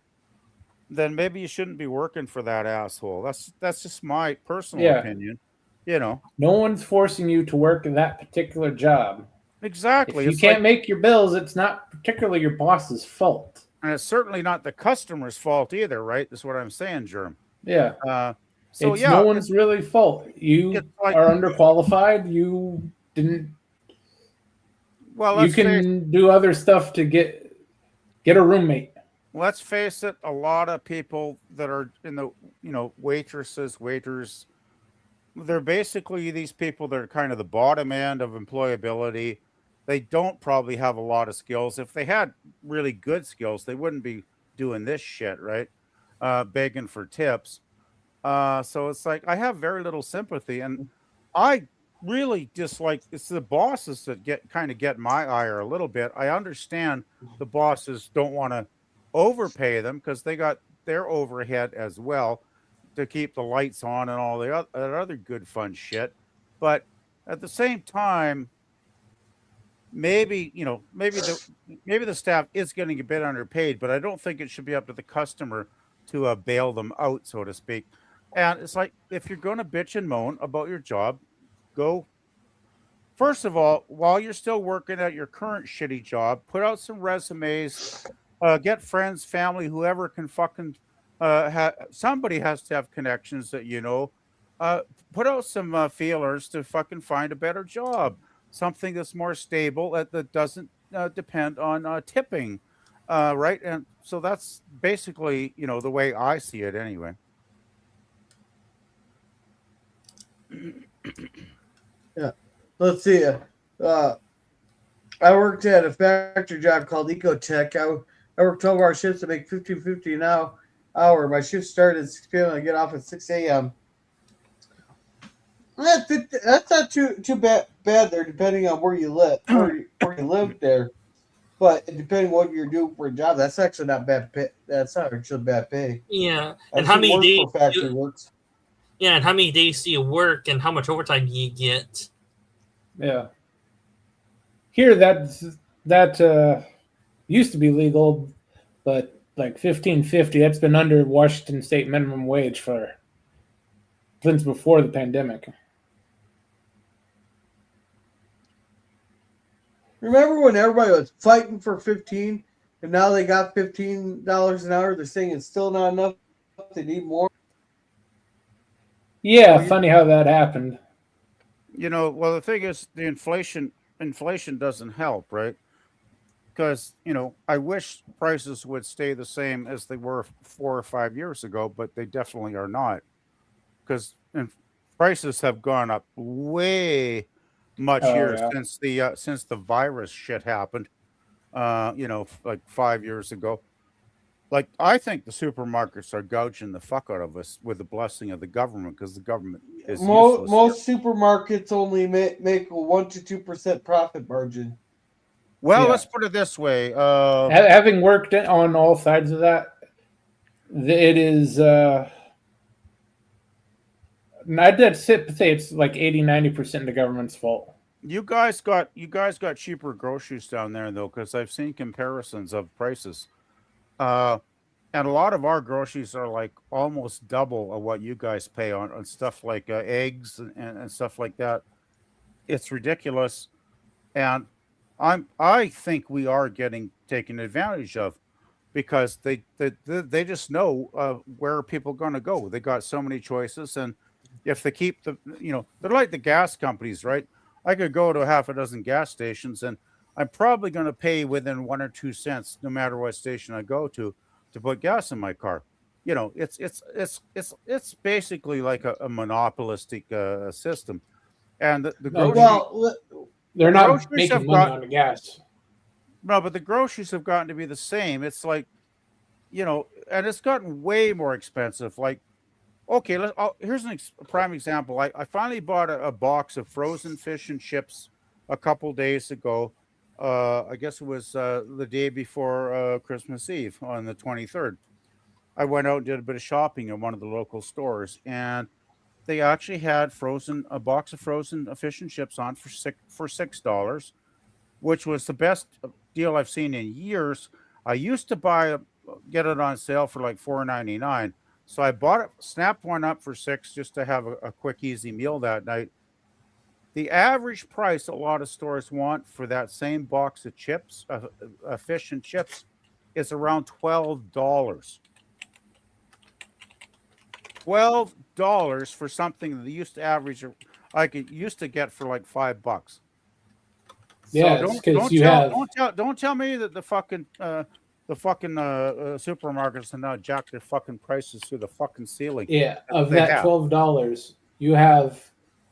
[SPEAKER 8] then maybe you shouldn't be working for that asshole. That's just my personal opinion. You know,
[SPEAKER 11] no one's forcing you to work in that particular job.
[SPEAKER 8] Exactly.
[SPEAKER 11] If you can't make your bills, it's not particularly your boss's fault.
[SPEAKER 8] And it's certainly not the customer's fault either, right? That's what I'm saying, Germ.
[SPEAKER 11] Yeah.
[SPEAKER 8] So
[SPEAKER 11] it's
[SPEAKER 8] yeah,
[SPEAKER 11] no one's really fault. You are underqualified. You didn't.
[SPEAKER 8] Well,
[SPEAKER 11] you can do other stuff to get a roommate.
[SPEAKER 8] Let's face it. A lot of people that are in the waitresses, waiters, they're basically these people that are kind of the bottom end of employability. They don't probably have a lot of skills. If they had really good skills, they wouldn't be doing this shit, right? Begging for tips. So it's like I have very little sympathy, and I really dislike it's the bosses that get my ire a little bit. I understand the bosses don't want to overpay them because they got their overhead as well to keep the lights on and all the other good fun shit. But at the same time, maybe the staff is getting a bit underpaid, but I don't think it should be up to the customer to bail them out, so to speak. And it's like, if you're going to bitch and moan about your job, go. First of all, while you're still working at your current shitty job, put out some resumes, get friends, family, whoever can fucking somebody has to have connections that put out some feelers to fucking find a better job, something that's more stable that doesn't depend on tipping, right? And so that's basically the way I see it anyway.
[SPEAKER 7] Yeah, let's see. I worked at a factory job called Ecotech. I worked 12-hour shifts to make $15.50 an hour. My shift started at 6 p.m. and I get off at 6 a.m. That's not too bad there, depending on where you live, where you live there. But depending on what you're doing for a job, that's actually not bad pay. That's not actually bad pay.
[SPEAKER 9] Yeah,
[SPEAKER 7] and how many days? Factory works.
[SPEAKER 9] Yeah, and how many days do you work, and how much overtime do you get?
[SPEAKER 11] Yeah. Here, that used to be legal, but like $15.50, that's been under Washington state minimum wage since before the pandemic.
[SPEAKER 7] Remember when everybody was fighting for 15, and now they got $15 an hour? They're saying it's still not enough. They need more.
[SPEAKER 11] Yeah, funny how that happened.
[SPEAKER 8] Well, the thing is, the inflation doesn't help, right? Because I wish prices would stay the same as they were 4 or 5 years ago, but they definitely are not. Because prices have gone up way much here since the virus shit happened. Like 5 years ago. Like, I think the supermarkets are gouging the fuck out of us with the blessing of the government, because the government is useless.
[SPEAKER 7] Most supermarkets only make a 1% to 2% profit margin.
[SPEAKER 8] Well, let's put it this way.
[SPEAKER 11] Having worked on all sides of that, it is. I'd say it's like 80-90% the government's fault.
[SPEAKER 8] You guys got cheaper groceries down there though, because I've seen comparisons of prices. And a lot of our groceries are like almost double of what you guys pay on stuff like eggs and stuff like that. It's ridiculous. and I think we are getting taken advantage of because they just know where people are going to go. They got so many choices, and if they keep they're like the gas companies, right? I could go to half a dozen gas stations, and I'm probably going to pay within 1 or 2 cents, no matter what station I go to put gas in my car. It's basically like a monopolistic system, and the
[SPEAKER 11] No,
[SPEAKER 8] grocery
[SPEAKER 11] they're
[SPEAKER 8] the
[SPEAKER 11] not
[SPEAKER 8] groceries
[SPEAKER 11] making
[SPEAKER 8] have
[SPEAKER 11] money
[SPEAKER 8] got
[SPEAKER 11] on the gas.
[SPEAKER 8] no, but the groceries have gotten to be the same. It's like and it's gotten way more expensive. Like, okay, here's a prime example. I finally bought a box of frozen fish and chips a couple days ago. I guess it was the day before Christmas Eve on the 23rd. I went out and did a bit of shopping in one of the local stores, and they actually had a box of frozen fish and chips on for $6, which was the best deal I've seen in years. I used to get it on sale for like $4.99. So I bought it, snapped one up for $6 just to have a quick, easy meal that night. The average price a lot of stores want for that same box of chips, fish and chips, is around $12. $12 for something that they used to average, used to get for like $5.
[SPEAKER 11] Yeah,
[SPEAKER 8] So don't tell me that the fucking supermarkets have now jacked their fucking prices through the fucking ceiling.
[SPEAKER 11] Yeah, of that $12, you have,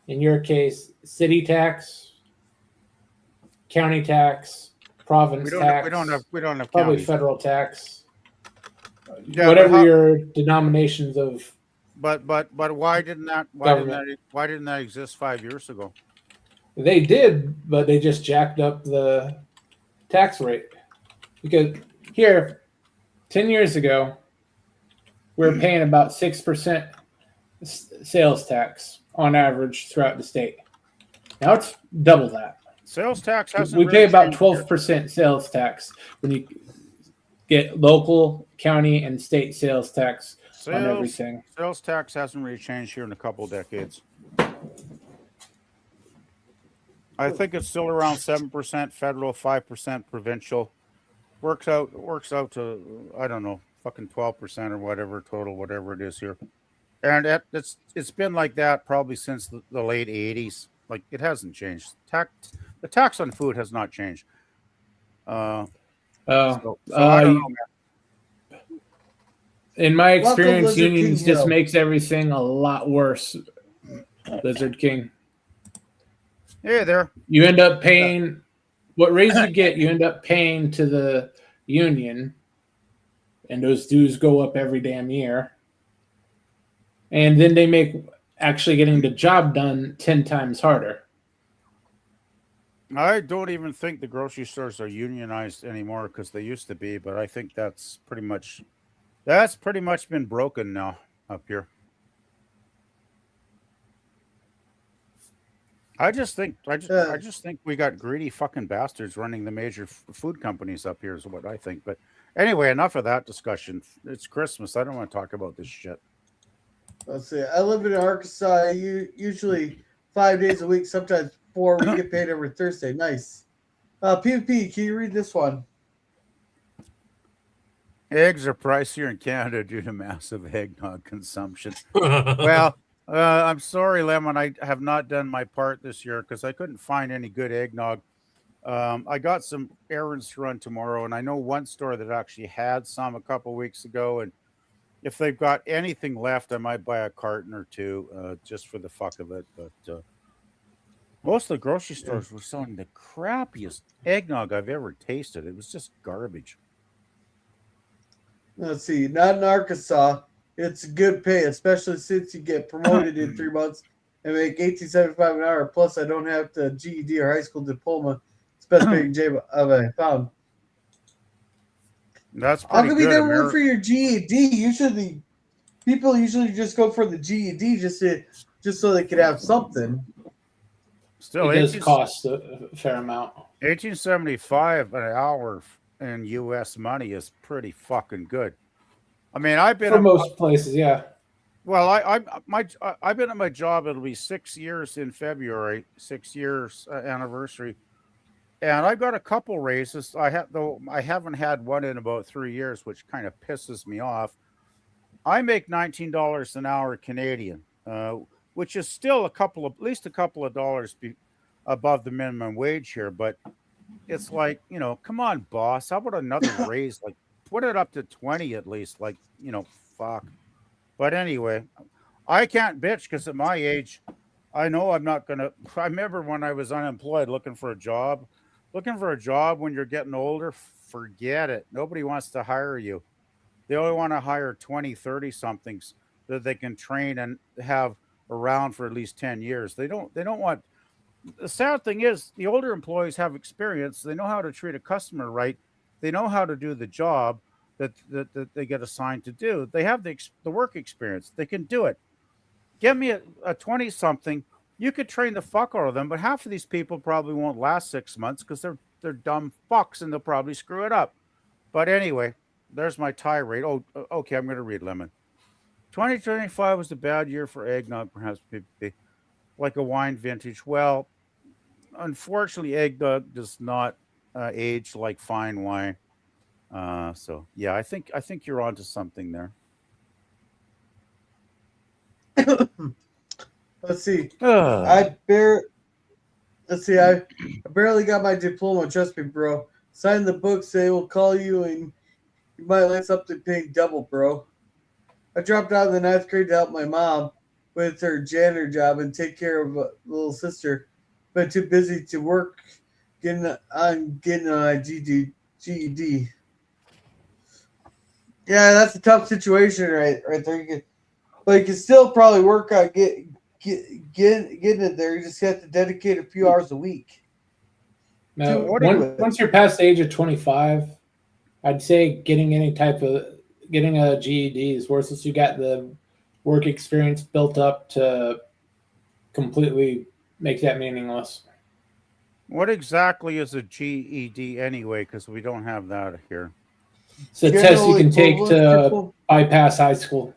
[SPEAKER 11] in your case, city tax, county tax, province tax.
[SPEAKER 8] We don't have
[SPEAKER 11] probably
[SPEAKER 8] counties.
[SPEAKER 11] Federal tax.
[SPEAKER 8] Yeah,
[SPEAKER 11] whatever your denominations of.
[SPEAKER 8] But why didn't that exist 5 years ago?
[SPEAKER 11] They did, but they just jacked up the tax rate. Because here, 10 years ago, we were paying about 6% sales tax on average throughout the state. Now it's double that.
[SPEAKER 8] Sales tax hasn't.
[SPEAKER 11] We pay about 12% sales tax when you get local, county, and state sales tax on everything.
[SPEAKER 8] Sales tax hasn't really changed here in a couple of decades. I think it's still around 7% federal, 5% provincial. Works out to, I don't know, fucking 12% or whatever total, whatever it is here. And it's been like that probably since the late 80s. Like, it hasn't changed. The tax on food has not changed. I don't know, man.
[SPEAKER 11] In my experience, unions just makes everything a lot worse. Lizard King.
[SPEAKER 8] Hey there.
[SPEAKER 11] You end up paying what raise you get, you end up paying to the union, and those dues go up every damn year. And then they make actually getting the job done 10 times harder.
[SPEAKER 8] I don't even think the grocery stores are unionized anymore because they used to be, but I think that's pretty much been broken now up here. I just think we got greedy fucking bastards running the major food companies up here is what I think. But anyway, enough of that discussion. It's Christmas. I don't want to talk about this shit.
[SPEAKER 7] Let's see. I live in Arkansas. Usually 5 days a week, sometimes 4. We get paid every Thursday. Nice. PvP, can you read this one?
[SPEAKER 8] Eggs are pricier in Canada due to massive eggnog consumption. Well, I'm sorry, Lemon. I have not done my part this year because I couldn't find any good eggnog. I got some errands to run tomorrow, and I know one store that actually had some a couple weeks ago. And if they've got anything left, I might buy a carton or two just for the fuck of it. But most of the grocery stores were selling the crappiest eggnog I've ever tasted. It was just garbage.
[SPEAKER 7] Let's see. Not in Arkansas. It's good pay, especially since you get promoted in 3 months and make $18.75 an hour. Plus, I don't have the GED or high school diploma. It's best paying job I found.
[SPEAKER 8] That's
[SPEAKER 7] how come you never went for your GED? People usually just go for the GED just so they could have something.
[SPEAKER 8] Still,
[SPEAKER 11] it does cost a fair amount.
[SPEAKER 8] $18.75 an hour in U.S. money is pretty fucking good. I mean, I've been
[SPEAKER 11] for most places, yeah.
[SPEAKER 8] Well, I've been at my job. It'll be 6 years in February, 6 years anniversary, And I got a couple raises. I haven't had one in about 3 years, which kind of pisses me off. I make $19 an hour Canadian, which is still at least a couple of dollars above the minimum wage here. But it's like, come on, boss. How about another raise? Like, put it up to 20 at least. Like, fuck. But anyway, I can't bitch because at my age, I know I'm not gonna. I remember when I was unemployed looking for a job. Looking for a job when you're getting older, forget it. Nobody wants to hire you. They only want to hire 20, 30 somethings that they can train and have around for at least 10 years. They don't want. The sad thing is the older employees have experience. They know how to treat a customer right. They know how to do the job that they get assigned to do. They have the work experience. They can do it. Give me a 20 something. You could train the fuck out of them, but half of these people probably won't last 6 months because they're dumb fucks and they'll probably screw it up. But anyway, there's my tirade. Oh, okay, I'm going to read Lemon. 2025 was a bad year for eggnog, perhaps like a wine vintage. Well, unfortunately, eggnog does not age like fine wine. So yeah, I think you're onto something there.
[SPEAKER 7] Let's see. I barely got my diploma. Trust me, bro. Sign the books. They will call you, and you might land something paying double, bro. I dropped out in the 9th grade to help my mom with her janitor job and take care of a little sister. Been too busy to work getting on GED. Yeah, that's a tough situation right there. You can still probably work on getting it there. You just have to dedicate a few hours a week.
[SPEAKER 11] Now, once you're past the age of 25, I'd say getting a GED is worth it. You got the work experience built up to completely make that meaningless.
[SPEAKER 8] What exactly is a GED anyway? Because we don't have that here.
[SPEAKER 11] It's a test you can take to bypass high school.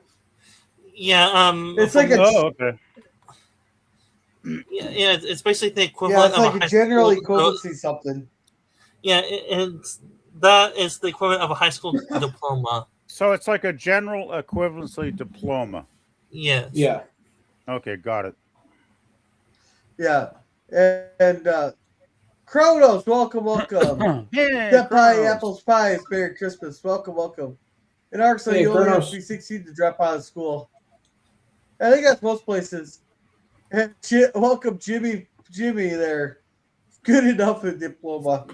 [SPEAKER 9] Yeah,
[SPEAKER 7] it's like
[SPEAKER 8] okay.
[SPEAKER 9] Yeah, it's basically the equivalent
[SPEAKER 7] of
[SPEAKER 9] a
[SPEAKER 7] general equivalency something.
[SPEAKER 9] Yeah, that is the equivalent of a high school diploma.
[SPEAKER 8] So it's like a general equivalency diploma.
[SPEAKER 9] Yes.
[SPEAKER 11] Yeah.
[SPEAKER 8] Okay, got it.
[SPEAKER 7] Yeah, and Kronos, welcome.
[SPEAKER 8] Hey,
[SPEAKER 7] Step Pie,
[SPEAKER 8] Kronos.
[SPEAKER 7] Apples Pies, Merry Christmas. Welcome. In Arkansas, you only have to be 16 to drop out of school. I think that's most places. And welcome, Jimmy there. Good enough a diploma.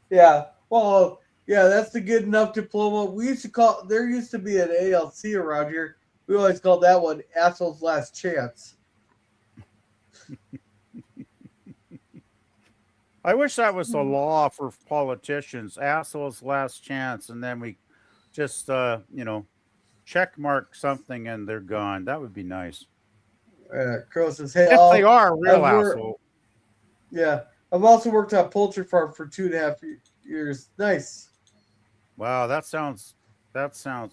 [SPEAKER 7] Yeah, well, yeah, that's the good enough diploma. There used to be an ALC around here. We always called that one Asshole's Last Chance.
[SPEAKER 8] I wish that was the law for politicians. Assholes last chance, and then we just check mark something and they're gone. That would be nice.
[SPEAKER 7] Crow says, "Hey,
[SPEAKER 8] if they are a real asshole."
[SPEAKER 7] Yeah, I've also worked on a poultry farm for 2.5 years. Nice.
[SPEAKER 8] Wow, that sounds.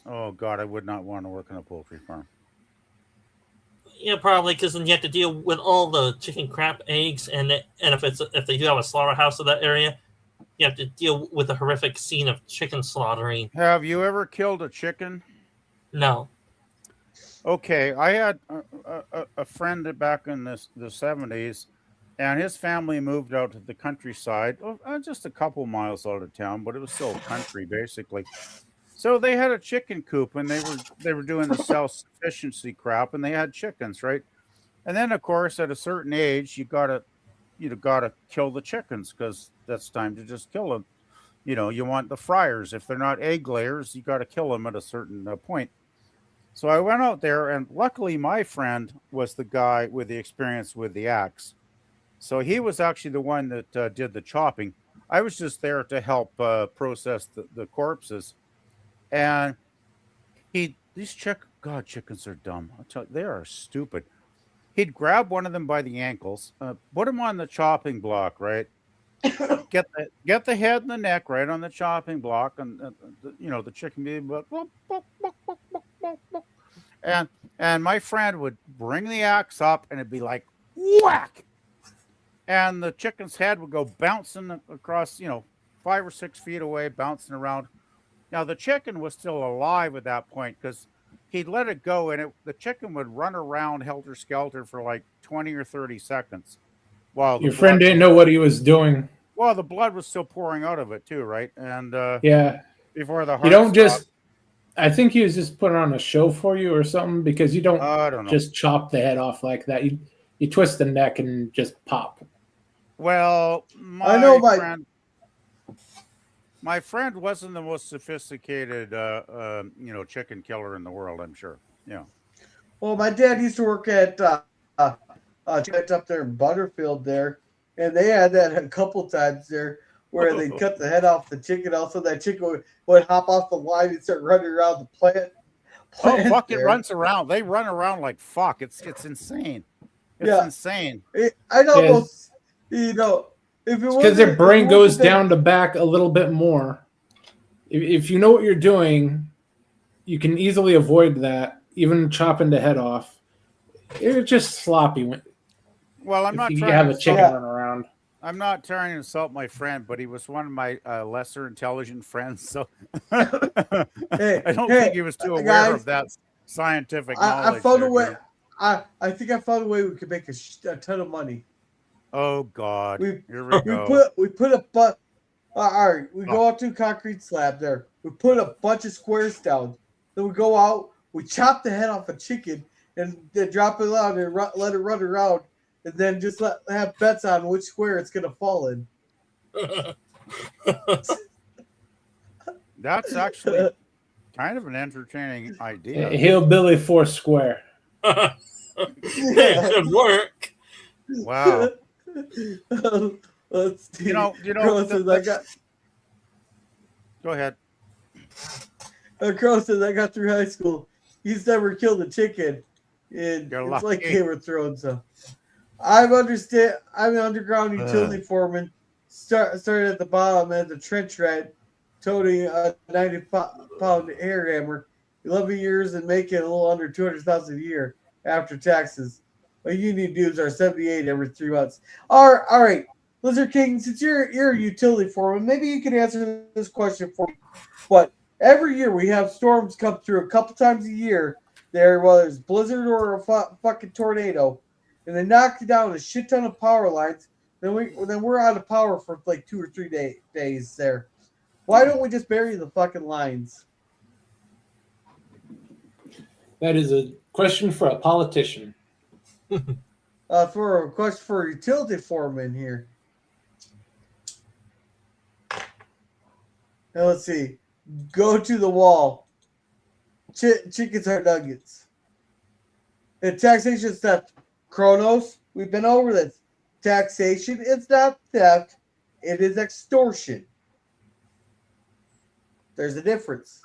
[SPEAKER 8] Oh God, I would not want to work on a poultry farm.
[SPEAKER 9] Yeah, probably because then you have to deal with all the chicken crap eggs, and if they do have a slaughterhouse in that area, you have to deal with the horrific scene of chicken slaughtering.
[SPEAKER 8] Have you ever killed a chicken?
[SPEAKER 9] No.
[SPEAKER 8] Okay, I had a friend back in the 70s, and his family moved out to the countryside, just a couple miles out of town, but it was still country basically. So they had a chicken coop, and they were doing the self-sufficiency crap, and they had chickens, right? And then, of course, at a certain age, you gotta kill the chickens because that's time to just kill them. You want the fryers. If they're not egg layers, you got to kill them at a certain point. So I went out there, and luckily my friend was the guy with the experience with the axe. So he was actually the one that did the chopping. I was just there to help process the corpses. And chickens are dumb. I'll tell you, they are stupid. He'd grab one of them by the ankles, put him on the chopping block, right? Get the head and the neck right on the chopping block, and the chicken be and my friend would bring the axe up, and it'd be like whack, and the chicken's head would go bouncing across, 5 or 6 feet away, bouncing around. Now the chicken was still alive at that point because he'd let it go, and the chicken would run around helter skelter for like 20 or 30 seconds, while
[SPEAKER 11] Your friend didn't know what he was doing.
[SPEAKER 8] Well, the blood was still pouring out of it too, right? And
[SPEAKER 11] yeah,
[SPEAKER 8] before the heart
[SPEAKER 11] you don't
[SPEAKER 8] stopped,
[SPEAKER 11] just. I think he was just putting on a show for you or something, because you don't,
[SPEAKER 8] I don't know.
[SPEAKER 11] just chop the head off like that. You twist the neck and just pop.
[SPEAKER 8] Well, my friend wasn't the most sophisticated, chicken killer in the world. I'm sure. Yeah.
[SPEAKER 7] Well, my dad used to work at up there in Butterfield there, and they had that a couple times there where they cut the head off the chicken. Also, that chicken would hop off the line and start running around the plant.
[SPEAKER 8] Oh fuck! It runs around. They run around like fuck. It's insane. It's insane.
[SPEAKER 7] I'd almost, if it was
[SPEAKER 11] because their brain goes down to back a little bit more. If you know what you're doing, you can easily avoid that. Even chopping the head off, it's just sloppy.
[SPEAKER 8] Well, I'm not
[SPEAKER 11] trying
[SPEAKER 8] trying
[SPEAKER 11] to have
[SPEAKER 8] to
[SPEAKER 11] a chicken run around.
[SPEAKER 8] I'm not trying to insult my friend, but he was one of my lesser intelligent friends, so
[SPEAKER 7] I
[SPEAKER 8] don't think he was too aware of that scientific knowledge.
[SPEAKER 7] I found a way. I think I found a way we could make a ton of money.
[SPEAKER 8] Oh God! Here we go.
[SPEAKER 7] We put a all right, we go out to a concrete slab there. We put a bunch of squares down. Then we go out. We chop the head off a chicken and then drop it out and let it run around. And then just have bets on which square it's going to fall in.
[SPEAKER 8] That's actually kind of an entertaining idea.
[SPEAKER 11] Hillbilly Foursquare.
[SPEAKER 9] It could work.
[SPEAKER 8] Wow.
[SPEAKER 7] Let's see.
[SPEAKER 8] Go ahead.
[SPEAKER 7] Crow says I got through high school. He's never killed a chicken. And it's like Game of Thrones. So. I'm an underground utility foreman. Started at the bottom as a trench rat, toting a 90-pound air hammer. 11 years and making a little under $200,000 a year after taxes. My union dues are $78 every 3 months. All right, Lizard King. Since you're a utility foreman, maybe you can answer this question for me. But every year we have storms come through a couple times a year. There, whether it's blizzard or a fucking tornado. And they knock down a shit ton of power lines. Then we're out of power for like 2 or 3 days there. Why don't we just bury the fucking lines?
[SPEAKER 11] That is a question for a politician.
[SPEAKER 7] For a question for a utility foreman here. Now let's see. Go to the wall. Chickens are nuggets. And taxation theft. Kronos, we've been over this. Taxation is not theft. It is extortion. There's a difference.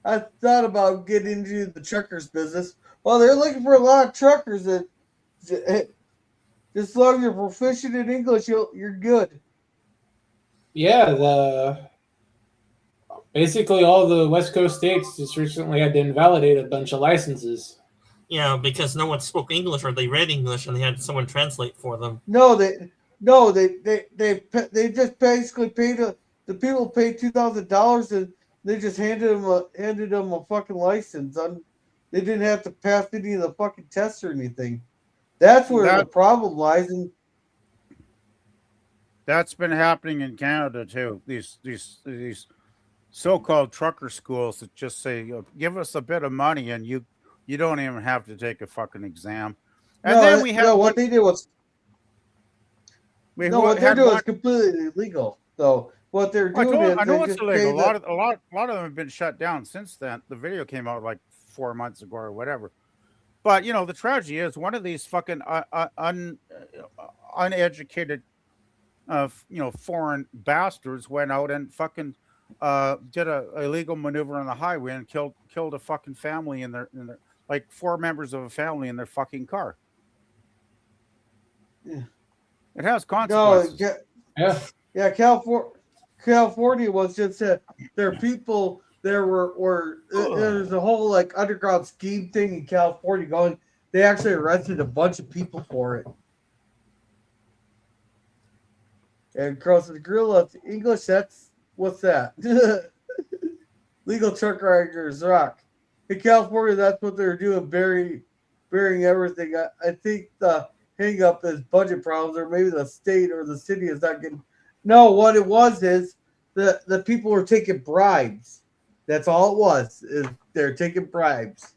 [SPEAKER 7] I thought about getting into the truckers business. Well, they're looking for a lot of truckers. That just as long as you're proficient in English, you're good.
[SPEAKER 11] Yeah, basically all the West Coast states just recently had to invalidate a bunch of licenses.
[SPEAKER 9] Yeah, because no one spoke English or they read English and they had someone translate for them.
[SPEAKER 7] No, they just basically paid the people paid $2,000 and they just handed them a fucking license. They didn't have to pass any of the fucking tests or anything. That's where the problem lies. And
[SPEAKER 8] that's been happening in Canada too. These so-called trucker schools that just say, "Give us a bit of money and you don't even have to take a fucking exam." And then we have
[SPEAKER 7] what they do was what they're doing is completely illegal. So what they're doing
[SPEAKER 8] I know it's illegal. A lot of them have been shut down since then. The video came out like 4 months ago or whatever. But the tragedy is one of these fucking uneducated foreign bastards went out and fucking did a illegal maneuver on the highway and killed a fucking family in their like 4 members of a family in their fucking car.
[SPEAKER 7] Yeah.
[SPEAKER 8] It has consequences.
[SPEAKER 7] Yeah. California was just there are people there were there's a whole like underground scheme thing in California going. they actually arrested a bunch of people for it. And across the gorilla English, that's what's that? Legal truck riders rock. In California, that's what they're doing, burying everything. I think the hang up is budget problems, or maybe the state or the city is not getting. No, what it was is the people were taking bribes. That's all it was. Is they're taking bribes.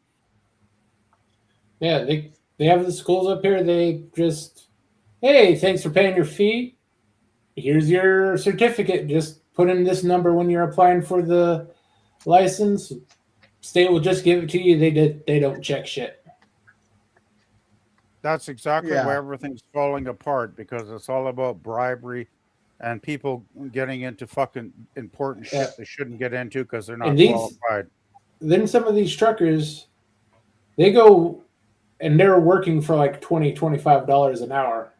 [SPEAKER 11] Yeah, they have the schools up here. They just, hey, thanks for paying your fee. Here's your certificate. Just put in this number when you're applying for the license. State will just give it to you. They don't check shit.
[SPEAKER 8] That's exactly
[SPEAKER 7] Yeah.
[SPEAKER 8] why everything's falling apart, because it's all about bribery and people getting into fucking important shit
[SPEAKER 11] Yeah.
[SPEAKER 8] they shouldn't get into because they're not
[SPEAKER 11] And these-
[SPEAKER 8] qualified.
[SPEAKER 11] Then some of these truckers, they go and they're working for like $20-$25 an hour,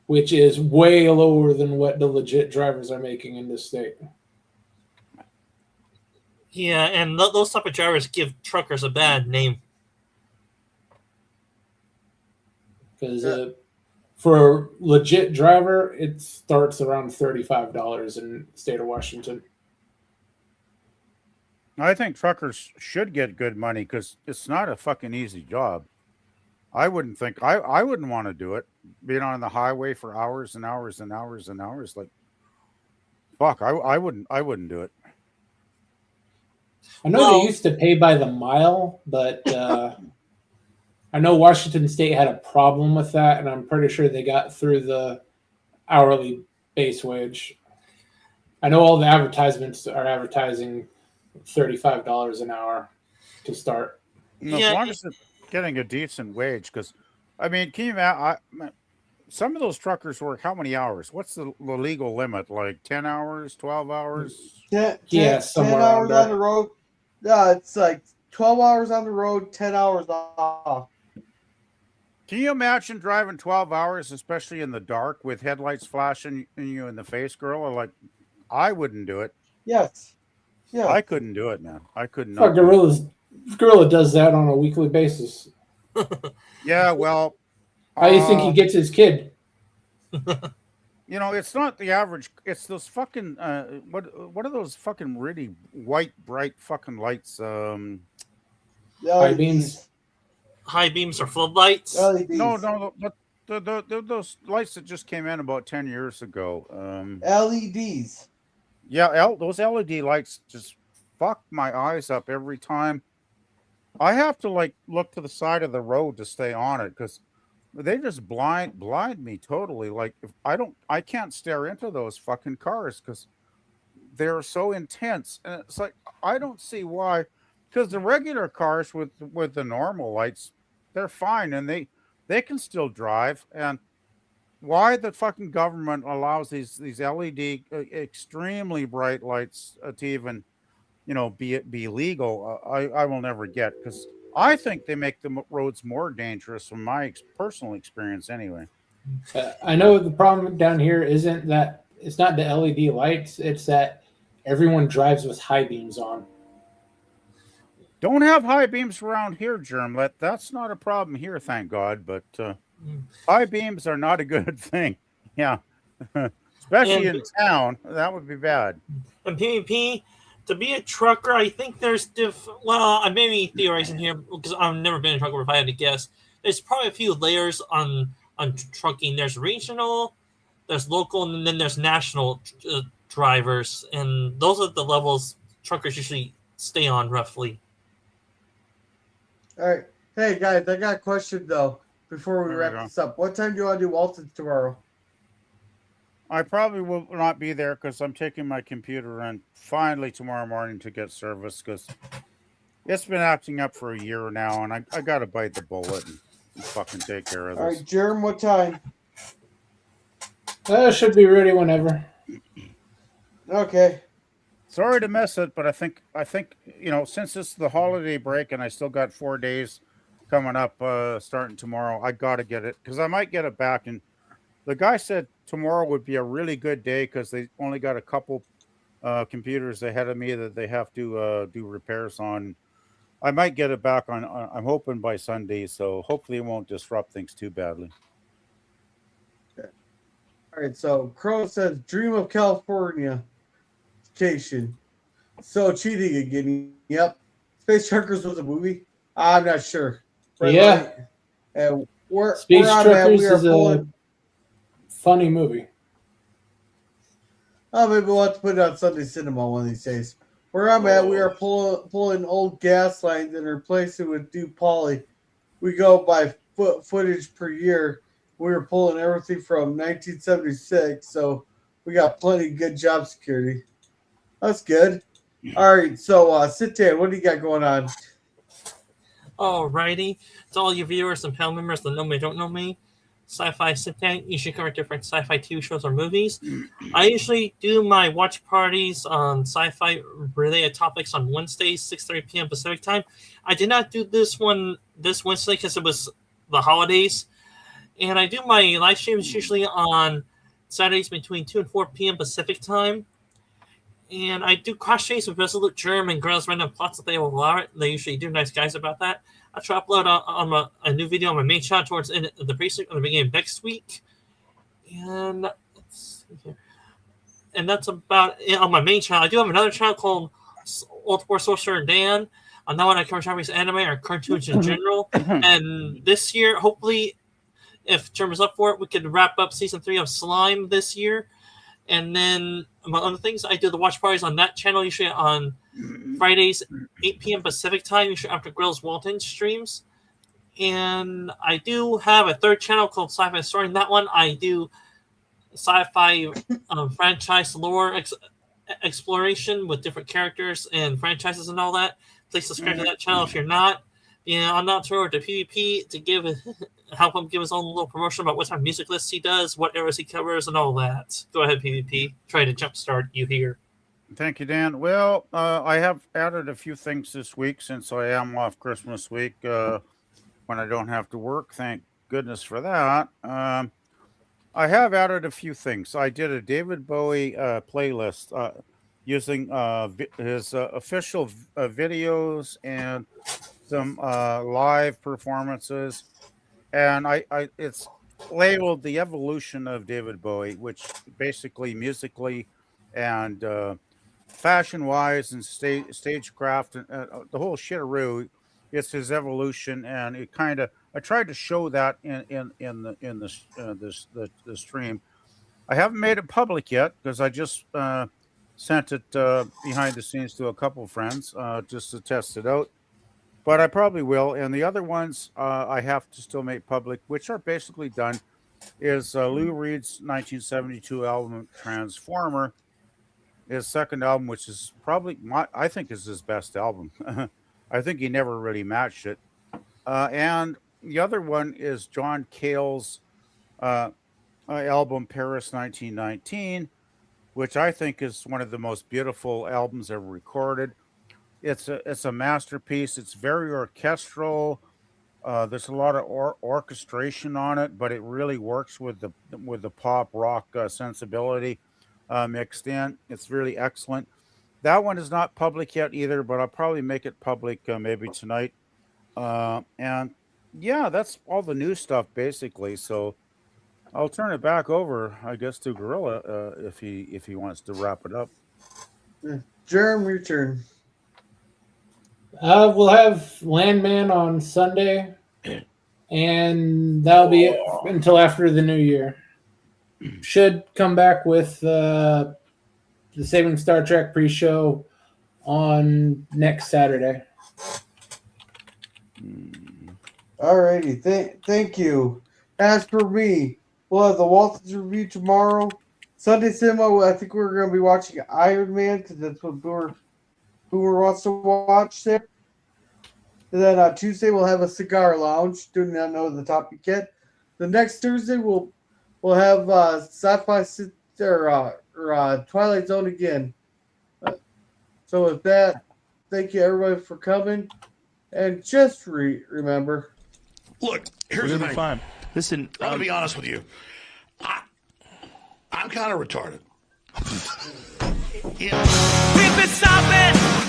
[SPEAKER 11] which is way lower than what the legit drivers are making in this state.
[SPEAKER 9] Yeah, and those type of drivers give truckers a bad name.
[SPEAKER 11] Because for a legit driver, it starts around $35 in the state of Washington.
[SPEAKER 8] I think truckers should get good money because it's not a fucking easy job. I wouldn't think I wouldn't want to do it. Being on the highway for hours and hours and hours and hours, like fuck, I wouldn't do it.
[SPEAKER 11] I know they used to pay by the mile, but I know Washington State had a problem with that, and I'm pretty sure they got through the hourly base wage. I know all the advertisements are advertising $35 an hour to start.
[SPEAKER 8] As long as they're getting a decent wage, because I mean, can you imagine? Some of those truckers work how many hours? What's the legal limit? Like 10 hours, 12 hours?
[SPEAKER 7] 10
[SPEAKER 11] somewhere
[SPEAKER 7] hours
[SPEAKER 11] around
[SPEAKER 7] on the road. Yeah, it's like 12 hours on the road, 10 hours off.
[SPEAKER 8] Can you imagine driving 12 hours, especially in the dark, with headlights flashing you in the face, girl? Like, I wouldn't do it.
[SPEAKER 7] Yes. Yeah.
[SPEAKER 8] I couldn't do it, man. I could
[SPEAKER 11] Fuck,
[SPEAKER 8] not.
[SPEAKER 11] Gorilla does that on a weekly basis.
[SPEAKER 8] Yeah, well.
[SPEAKER 11] How do you think he gets his kid?
[SPEAKER 8] You know, it's not the average. It's those fucking what are those fucking really white, bright fucking lights?
[SPEAKER 11] High beams.
[SPEAKER 9] High beams or floodlights?
[SPEAKER 8] No, but those lights that just came in about 10 years ago.
[SPEAKER 7] LEDs.
[SPEAKER 8] Yeah, those LED lights just fuck my eyes up every time. I have to like look to the side of the road to stay on it because they just blind me totally. Like if I can't stare into those fucking cars because they're so intense, and it's like I don't see why. Because the regular cars with the normal lights, they're fine and they can still drive. And why the fucking government allows these LED extremely bright lights to even be legal, I will never get, because I think they make the roads more dangerous from my personal experience anyway.
[SPEAKER 11] I know the problem down here isn't that it's not the LED lights, it's that everyone drives with high beams on.
[SPEAKER 8] Don't have high beams around here, Germlet. That's not a problem here, thank God. But high beams are not a good thing. Yeah, especially in town, that would be bad.
[SPEAKER 9] And PvP, to be a trucker, I think there's well, I may be theorizing here because I've never been a trucker. If I had to guess, there's probably a few layers on trucking. There's regional, there's local, and then there's national drivers, and those are the levels truckers usually stay on roughly.
[SPEAKER 7] All right. Hey, guys, I got a question, though, before we
[SPEAKER 8] There we
[SPEAKER 7] wrap
[SPEAKER 8] go.
[SPEAKER 7] this up. What time do you want to do Walton's tomorrow?
[SPEAKER 8] I probably will not be there because I'm taking my computer in finally tomorrow morning to get service because it's been acting up for a year now, and I got to bite the bullet and fucking take care of
[SPEAKER 7] All
[SPEAKER 8] this.
[SPEAKER 7] right, Jerm, what time?
[SPEAKER 11] Should be ready whenever.
[SPEAKER 7] Okay.
[SPEAKER 8] Sorry to miss it, but I think since it's the holiday break and I still got 4 days coming up starting tomorrow, I got to get it because I might get it back. And the guy said tomorrow would be a really good day because they only got a couple computers ahead of me that they have to do repairs on. I might get it back on. I'm hoping by Sunday, so hopefully it won't disrupt things too badly.
[SPEAKER 7] All right, so Crow says, "Dream of California vacation." So cheating again. Yep. Space Truckers was a movie. I'm not sure.
[SPEAKER 11] Yeah.
[SPEAKER 7] And
[SPEAKER 11] Space
[SPEAKER 7] we're on
[SPEAKER 11] Truckers
[SPEAKER 7] we are
[SPEAKER 11] is
[SPEAKER 7] pulling.
[SPEAKER 11] a funny movie.
[SPEAKER 7] Oh, maybe we'll have to put it on Sunday Cinema one of these days. Where I'm at, we are pulling old gas lines and replacing with new poly. We go by footage per year. We were pulling everything from 1976, so we got plenty of good job security. That's good. All right, so sit down. What do you got going on?
[SPEAKER 9] Alrighty. To all your viewers and panel members that know me, don't know me, Sci-Fi Sit Down usually cover different sci-fi TV shows or movies. I usually do my watch parties on sci-fi related topics on Wednesdays, 6:30 p.m. Pacific time. I did not do this one this Wednesday because it was the holidays. And I do my live streams usually on Saturdays between 2 and 4 p.m. Pacific time. And I do cross chase with Resolute Germ and Girls Random Plots that they will allow it. They usually do nice guys about that. I'll try to upload on a new video on my main channel towards the precinct on the beginning of next week. And let's see here. And that's about it on my main channel. I do have another channel called Old War Sorcerer Dan. On that one, I cover Chinese anime or cartoons in general. And this year, hopefully, if Germ is up for it, we could wrap up season 3 of Slime this year. And then, among other things, I do the watch parties on that channel, usually on Fridays, 8 p.m. Pacific time, usually after Grills Walton streams. And I do have a third channel called Sci-Fi Story. In that one, I do sci-fi franchise lore exploration with different characters and franchises and all that. Please subscribe to that channel if you're not. Yeah, I'm not sure to PvP to help him give his own little promotion about what type of music lists he does, what eras he covers, and all that. Go ahead, PvP. Try to jumpstart you here.
[SPEAKER 8] Thank you, Dan. Well, I have added a few things this week since I am off Christmas week when I don't have to work. Thank goodness for that. I have added a few things. I did a David Bowie playlist using his official videos and some live performances, and it's labeled The Evolution of David Bowie, which basically musically and fashion-wise and stagecraft and the whole shit-a-roo, it's his evolution, and it kind of I tried to show that in the stream. I haven't made it public yet because I just sent it behind the scenes to a couple of friends just to test it out. But I probably will. And the other ones I have to still make public, which are basically done, is Lou Reed's 1972 album, Transformer, his second album, which is probably, I think is his best album. I think he never really matched it. And the other one is John Cale's album, Paris 1919, which I think is one of the most beautiful albums ever recorded. It's a masterpiece. It's very orchestral. There's a lot of orchestration on it, but it really works with the pop rock sensibility mixed in. It's really excellent. That one is not public yet either, but I'll probably make it public maybe tonight. And yeah, that's all the new stuff basically. So I'll turn it back over, I guess, to Gorilla if he wants to wrap it up.
[SPEAKER 7] Jerem, your turn.
[SPEAKER 11] We'll have Landman on Sunday, and that'll be it until after the new year. Should come back with the Saving Star Trek pre-show on next Saturday.
[SPEAKER 7] Alrighty, thank you. As for me, we'll have the Waltons review tomorrow. Sunday Cinema, I think we're going to be watching Iron Man because that's what Boomer wants to watch there. And then on Tuesday we'll have a cigar lounge. Do not know the topic yet. The next Thursday we'll have sci-fi or Twilight Zone again. So with that, thank you everybody for coming, and just remember.
[SPEAKER 4] Look, here's the thing. Fine. Listen, I'm gonna be honest with you. I'm kind of retarded.
[SPEAKER 2] We've been stopping.